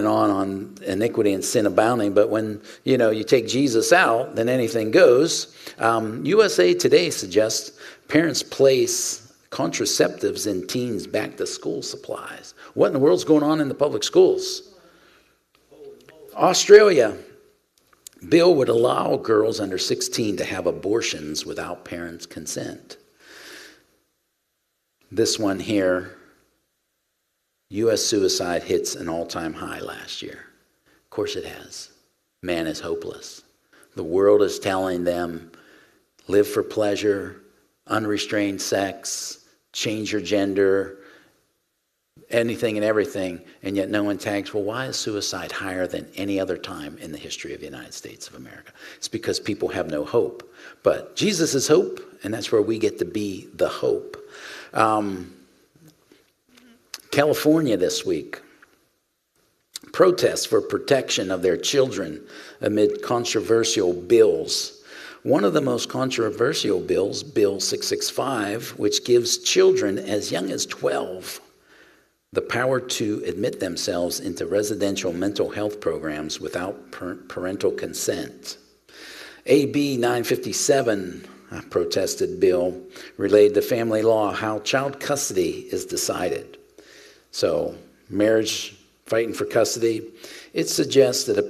iniquity and sin abounding, but when you take Jesus out, then anything goes. USA Today suggests parents place contraceptives in teens' back-to-school supplies. What in the world's going on in the public schools? Australia, bill would allow girls under 16 to have abortions without parents' consent. This one here, U.S. suicide hits an all-time high last year. Of course it has. Man is hopeless. The world is telling them, live for pleasure, unrestrained sex, change your gender, anything and everything, and yet no one tags, well, why is suicide higher than any other time in the history of the United States of America? It's because people have no hope. But Jesus is hope, and that's where we get to be the hope. California this week, protests for protection of their children amid controversial bills. One of the most controversial bills, Bill 665, which gives children as young as 12 the power to admit themselves into residential mental health programs without parental consent. AB 957, a protested bill related to family law, how child custody is decided. So, marriage, fighting for custody, it suggests that a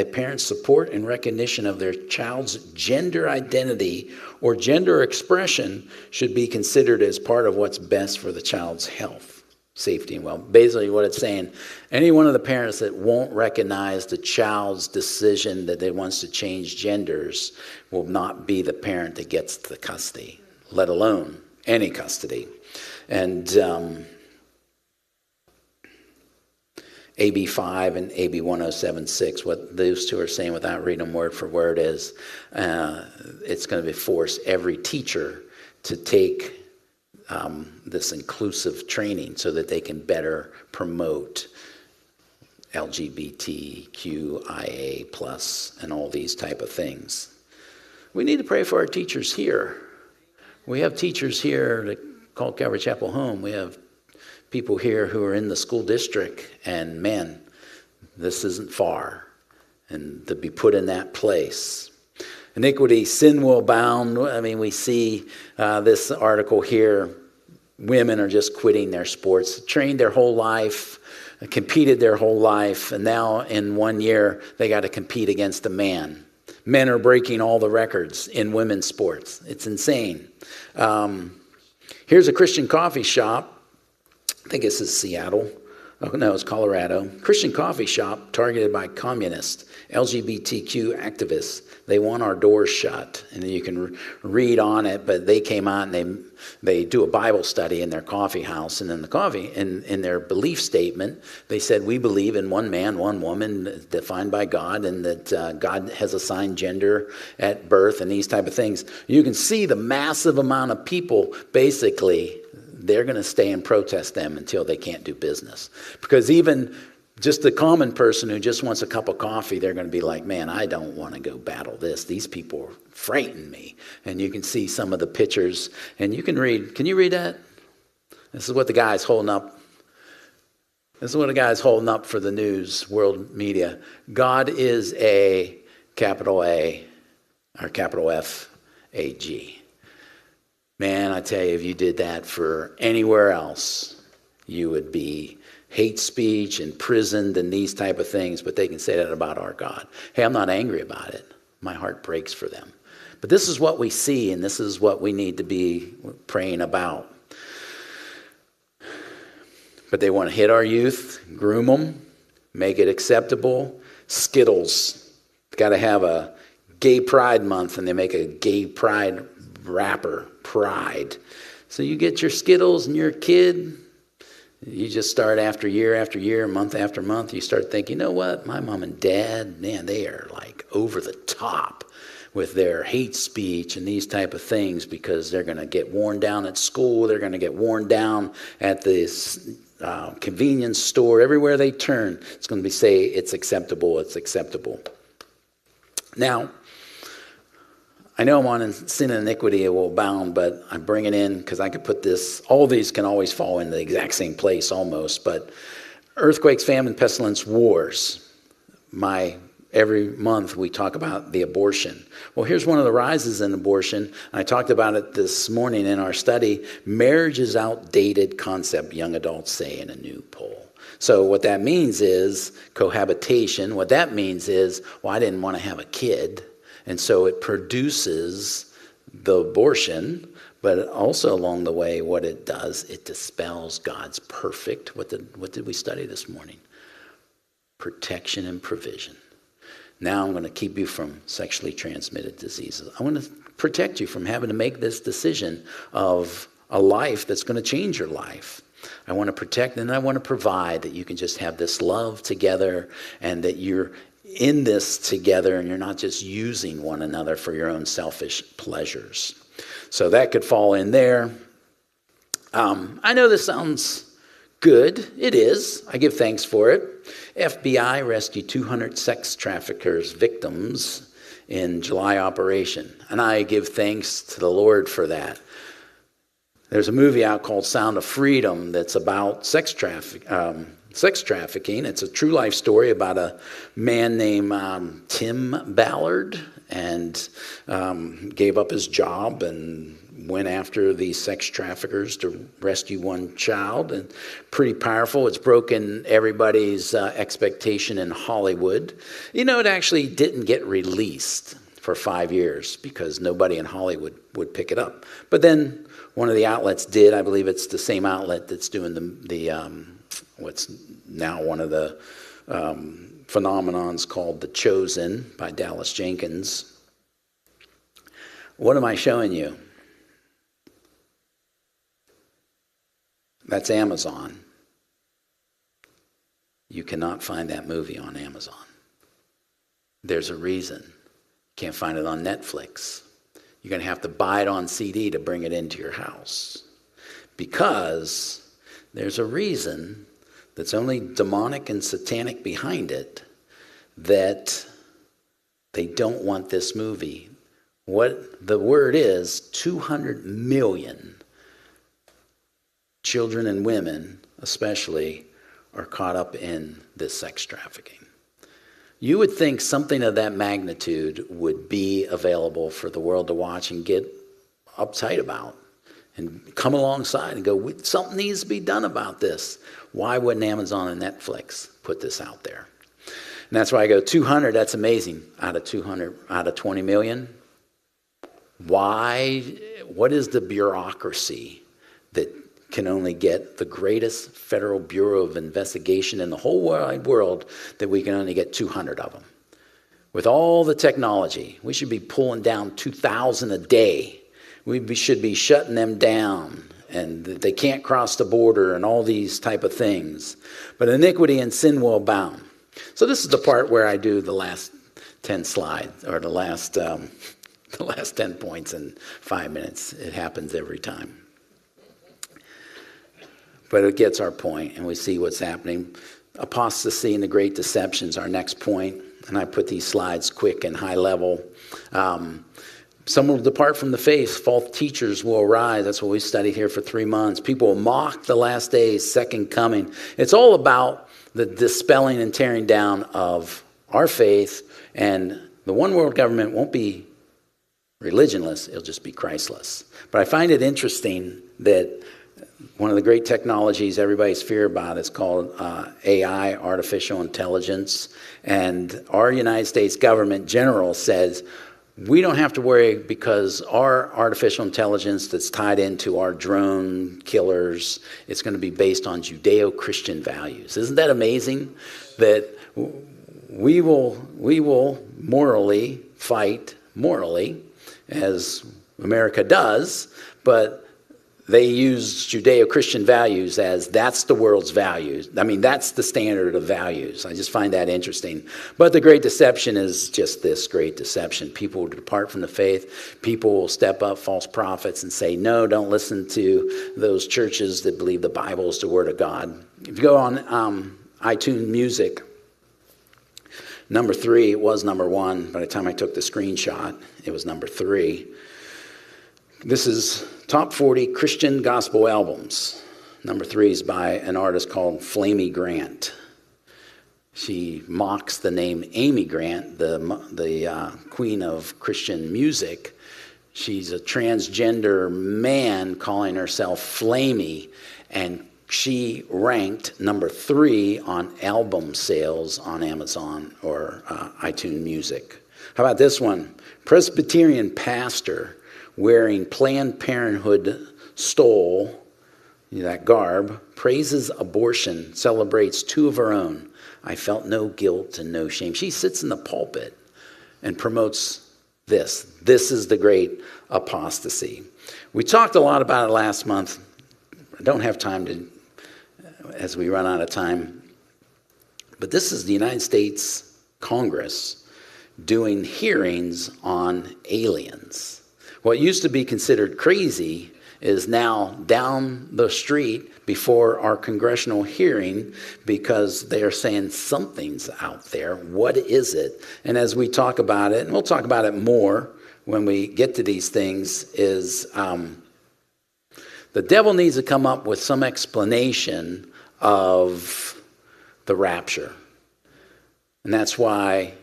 parent's support and recognition of their child's gender identity or gender expression should be considered as part of what's best for the child's health, safety, and well. Basically what it's saying, any one of the parents that won't recognize the child's decision that they wants to change genders will not be the parent that gets the custody, let alone any custody. And AB 5 and AB 1076, what those two are saying without reading them word for word is it's going to force every teacher to take this inclusive training so that they can better promote LGBTQIA plus and all these type of things. We need to pray for our teachers here. We have teachers here that call Calvary Chapel home. We have people here who are in the school district, and man, this isn't far, and to be put in that place. Iniquity, sin will abound. I mean, we see this article here. Women are just quitting their sports, trained their whole life, competed their whole life, and now in 1 year, they got to compete against a man. Men are breaking all the records in women's sports. It's insane. Here's a Christian coffee shop. I think this is Seattle. Oh, no, it's Colorado. Christian coffee shop targeted by communist LGBTQ activists. They want our doors shut. And you can read on it, but they came out and they do a Bible study in their coffee house. And in the coffee, in their belief statement, they said, we believe in one man, one woman defined by God, and that God has assigned gender at birth and these type of things. You can see the massive amount of people basically. They're going to stay and protest them until they can't do business. Because even just the common person who just wants a cup of coffee, they're going to be like, man, I don't want to go battle this. These people frighten me. And you can see some of the pictures. And you can read. Can you read that? This is what the guy's holding up. This is what a guy's holding up for the news, world media. God is a capital A or capital F A G. Man, I tell you, if you did that for anywhere else, you would be hate speech, imprisoned, and these type of things. But they can say that about our God. Hey, I'm not angry about it. My heart breaks for them. But this is what we see, and this is what we need to be praying about. But they want to hit our youth, groom them, make it acceptable. Skittles. Got to have a gay pride month, and they make a gay pride wrapper, pride. So you get your Skittles and you're a kid. You just start after year, month after month. You start thinking, you know what? My mom and dad, man, they are like over the top with their hate speech and these type of things, because they're going to get worn down at school. They're going to get worn down at this convenience store. Everywhere they turn, it's going to be say it's acceptable. It's acceptable. Now, I know I'm on sin and iniquity, it will abound, but I bring it in because I could put this, all these can always fall in the exact same place almost, but earthquakes, famine, pestilence, wars. Every month we talk about the abortion. Well, here's one of the rises in abortion. I talked about it this morning in our study. Marriage is outdated concept, young adults say in a new poll. So what that means is cohabitation. What that means is, well, I didn't want to have a kid. And so it produces the abortion, but also along the way, what it does, it dispels God's perfect, what did we study this morning? Protection and provision. Now I'm going to keep you from sexually transmitted diseases. I want to protect you from having to make this decision of a life that's going to change your life. I want to protect and I want to provide that you can just have this love together and that you're in this together and you're not just using one another for your own selfish pleasures. So that could fall in there. I know this sounds good. It is. I give thanks for it. FBI rescued 200 sex traffickers victims in July operation. And I give thanks to the Lord for that. There's a movie out called Sound of Freedom that's about sex trafficking. It's a true life story about a man named Tim Ballard, and gave up his job and went after these sex traffickers to rescue one child. And pretty powerful. It's broken everybody's expectation in Hollywood. You know, it actually didn't get released for 5 years because nobody in Hollywood would pick it up. But then one of the outlets did. I believe it's the same outlet that's doing the what's now one of the phenomenons called The Chosen by Dallas Jenkins. What am I showing you? That's Amazon. You cannot find that movie on Amazon. There's a reason. You can't find it on Netflix. You're going to have to buy it on CD to bring it into your house. Because there's a reason that's only demonic and satanic behind it that they don't want this movie. What the word is, 200 million children and women, especially, are caught up in this sex trafficking. You would think something of that magnitude would be available for the world to watch and get uptight about and come alongside and go, something needs to be done about this. Why wouldn't Amazon and Netflix put this out there? And that's why I go 200, that's amazing, out of 200, out of 20 million. Why? What is the bureaucracy that can only get the greatest federal bureau of investigation in the whole wide world that we can only get 200 of them? With all the technology, we should be pulling down 2,000 a day. We should be shutting them down, and they can't cross the border and all these type of things. But iniquity and sin will abound. So this is the part where I do the last 10 slides, or the last 10 points in 5 minutes. It happens every time. But it gets our point, and we see what's happening. Apostasy and the great deception is our next point. And I put these slides quick and high level. Some will depart from the faith. False teachers will arise. That's what we studied here for 3 months. People will mock the last days, second coming. It's all about the dispelling and tearing down of our faith. And the one world government won't be religionless. It'll just be Christless. But I find it interesting that one of the great technologies everybody's fear about is called AI, artificial intelligence. And our United States government general says, we don't have to worry because our artificial intelligence that's tied into our drone killers, it's going to be based on Judeo-Christian values. Isn't that amazing? That we will morally fight morally, as America does, but they use Judeo-Christian values as that's the world's values. I mean, that's the standard of values. I just find that interesting. But the great deception is just this great deception. People will depart from the faith. People will step up, false prophets, and say, no, don't listen to those churches that believe the Bible is the Word of God. If you go on iTunes Music, number 3, it was number 1. By the time I took the screenshot, it was number 3. This is Top 40 Christian Gospel Albums. Number 3 is by an artist called Flamy Grant. She mocks the name Amy Grant, the queen of Christian music. She's a transgender man calling herself Flamy, and she ranked number 3 on album sales on Amazon or iTunes Music. How about this one? Presbyterian pastor wearing Planned Parenthood stole, that garb, praises abortion, celebrates 2 of her own. I felt no guilt and no shame. She sits in the pulpit and promotes this. This is the great apostasy. We talked a lot about it last month. I don't have time to, as we run out of time. But this is the United States Congress doing hearings on aliens. What used to be considered crazy is now down the street before our congressional hearing because they are saying something's out there. What is it? And as we talk about it, and we'll talk about it more when we get to these things, is the devil needs to come up with some explanation of the rapture. And that's why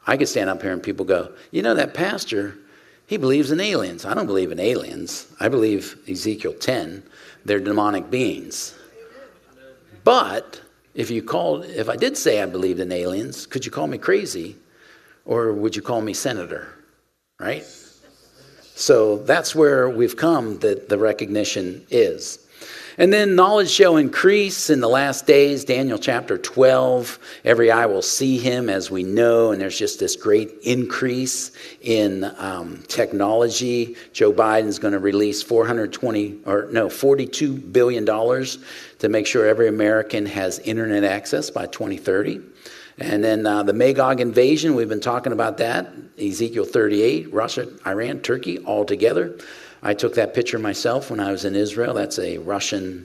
I could stand up here and people go, that pastor, he believes in aliens. I don't believe in aliens. I believe Ezekiel 10, they're demonic beings. But if I did say I believed in aliens, could you call me crazy? Or would you call me senator? Right? So that's where we've come, that the recognition is. And then knowledge shall increase in the last days, Daniel chapter 12. Every eye will see him, as we know, and there's just this great increase in technology. Joe Biden's going to release $42 billion to make sure every American has internet access by 2030. And then the Magog invasion, we've been talking about that. Ezekiel 38, Russia, Iran, Turkey, all together. I took that picture myself when I was in Israel. That's a Russian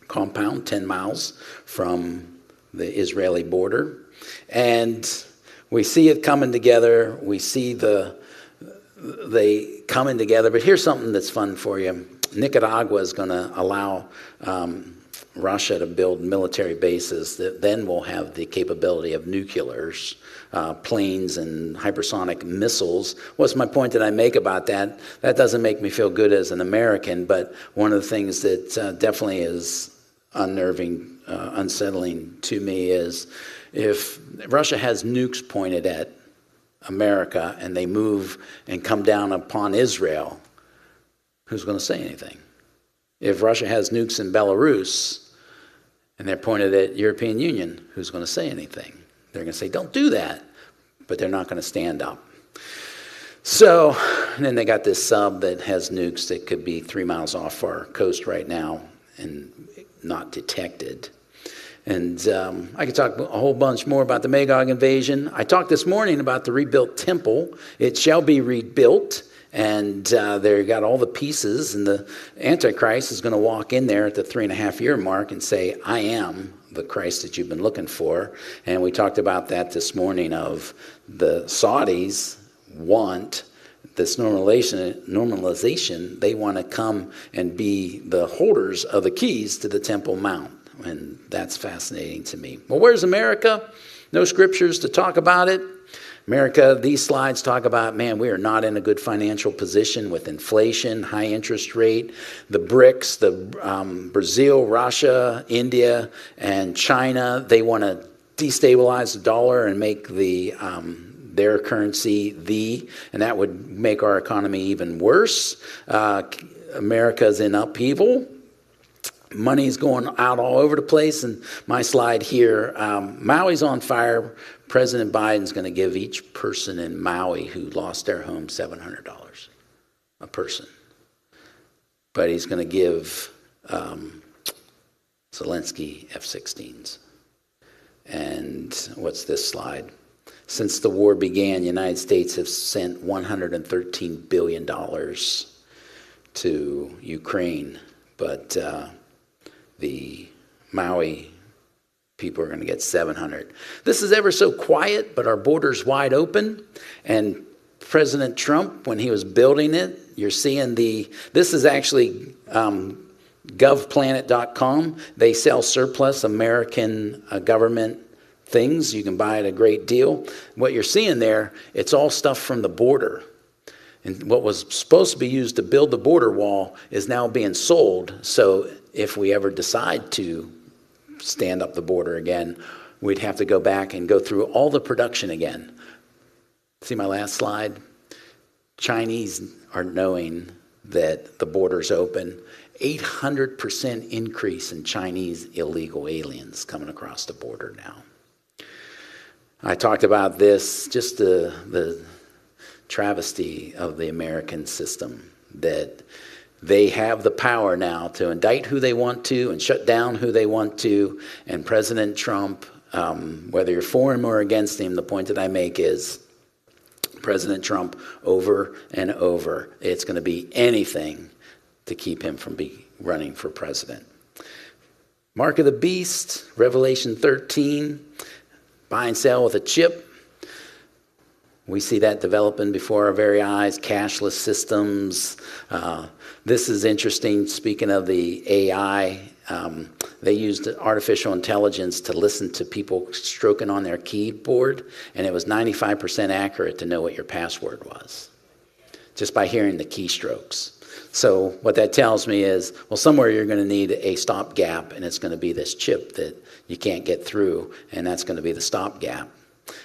compound 10 miles from the Israeli border. And we see it coming together. We see they coming together. But here's something that's fun for you. Nicaragua is going to allow Russia to build military bases that then will have the capability of nuclears, planes and hypersonic missiles. What's my point that I make about that? That doesn't make me feel good as an American, but one of the things that definitely is unnerving, unsettling to me is if Russia has nukes pointed at America and they move and come down upon Israel, who's going to say anything? If Russia has nukes in Belarus and they're pointed at European Union, who's going to say anything? They're going to say, don't do that. But they're not going to stand up. So, and then they got this sub that has nukes that could be 3 miles off our coast right now and not detected. And I could talk a whole bunch more about the Magog invasion. I talked this morning about the rebuilt temple. It shall be rebuilt. And they got all the pieces, and the Antichrist is going to walk in there at the 3.5-year mark and say, I am the Christ that you've been looking for. And we talked about that this morning of the Saudis want this normalization. They want to come and be the holders of the keys to the Temple Mount. And that's fascinating to me. Well, where's America? No scriptures to talk about it. America, these slides talk about, man, we are not in a good financial position with inflation, high interest rate, the BRICS, the Brazil, Russia, India, and China. They want to destabilize the dollar and make their currency and that would make our economy even worse. America's in upheaval. Money's going out all over the place. And my slide here, Maui's on fire. President Biden's going to give each person in Maui who lost their home $700 a person. but he's going to give Zelensky F-16s. And what's this slide? Since the war began, the United States has sent $113 billion to Ukraine, but the Maui people are going to get 700. This is ever so quiet, but our border's wide open. And President Trump, when he was building it, you're seeing this is actually govplanet.com. They sell surplus American government things. You can buy at a great deal. What you're seeing there, it's all stuff from the border. And what was supposed to be used to build the border wall is now being sold. So if we ever decide to stand up the border again, we'd have to go back and go through all the production again. See my last slide? Chinese are knowing that the border's open. 800% increase in Chinese illegal aliens coming across the border now. I talked about this, just the travesty of the American system, that they have the power now to indict who they want to and shut down who they want to. And President Trump, whether you're for him or against him, the point that I make is President Trump over and over, it's going to be anything to keep him from running for president. Mark of the beast, Revelation 13, buy and sell with a chip. We see that developing before our very eyes, cashless systems. This is interesting. Speaking of the AI, they used artificial intelligence to listen to people stroking on their keyboard, and it was 95% accurate to know what your password was, just by hearing the keystrokes. So what that tells me is, well, somewhere you're going to need a stopgap, and it's going to be this chip that you can't get through, and that's going to be the stopgap.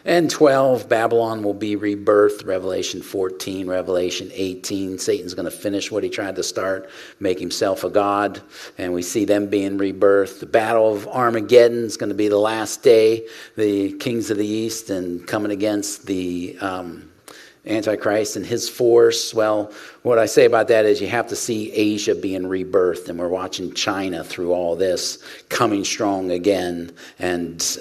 And 12, Babylon will be rebirthed, Revelation 14, Revelation 18. Satan's going to finish what he tried to start, make himself a god, and we see them being rebirthed. The Battle of Armageddon is going to be the last day, the kings of the east and coming against the Antichrist and his force. Well, what I say about that is you have to see Asia being rebirthed, and we're watching China through all this coming strong again and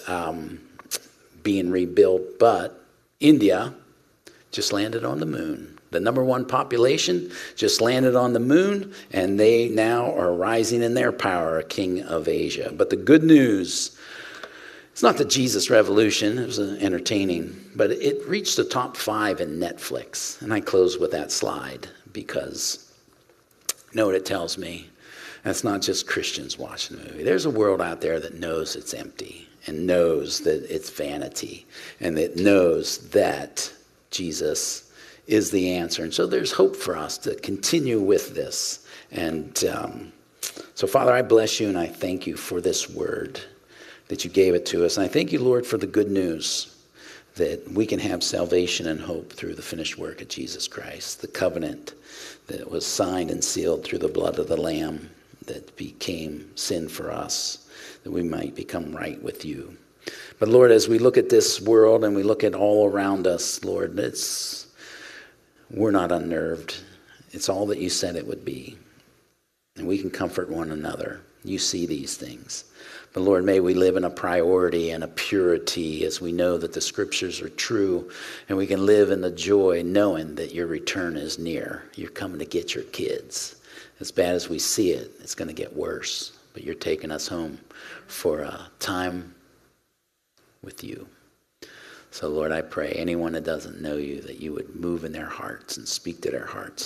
being rebuilt. But India just landed on the moon. The number one population just landed on the moon, and they now are rising in their power, a king of Asia. But the good news, it's not the Jesus Revolution, it was entertaining, but it reached the top 5 in Netflix. And I close with that slide because you know what it tells me? That's not just Christians watching the movie. There's a world out there that knows it's empty and knows that it's vanity and that knows that Jesus is the answer. And so there's hope for us to continue with this. And so, Father, I bless you and I thank you for this word that you gave it to us. And I thank you, Lord, for the good news that we can have salvation and hope through the finished work of Jesus Christ, the covenant that was signed and sealed through the blood of the Lamb that became sin for us, that we might become right with you. But Lord, as we look at this world and we look at all around us, Lord, we're not unnerved. It's all that you said it would be. And we can comfort one another. You see these things. But Lord, may we live in a priority and a purity as we know that the scriptures are true, and we can live in the joy knowing that your return is near. You're coming to get your kids. As bad as we see it, it's going to get worse. But you're taking us home for a time with you. So Lord, I pray anyone that doesn't know you, that you would move in their hearts and speak to their hearts.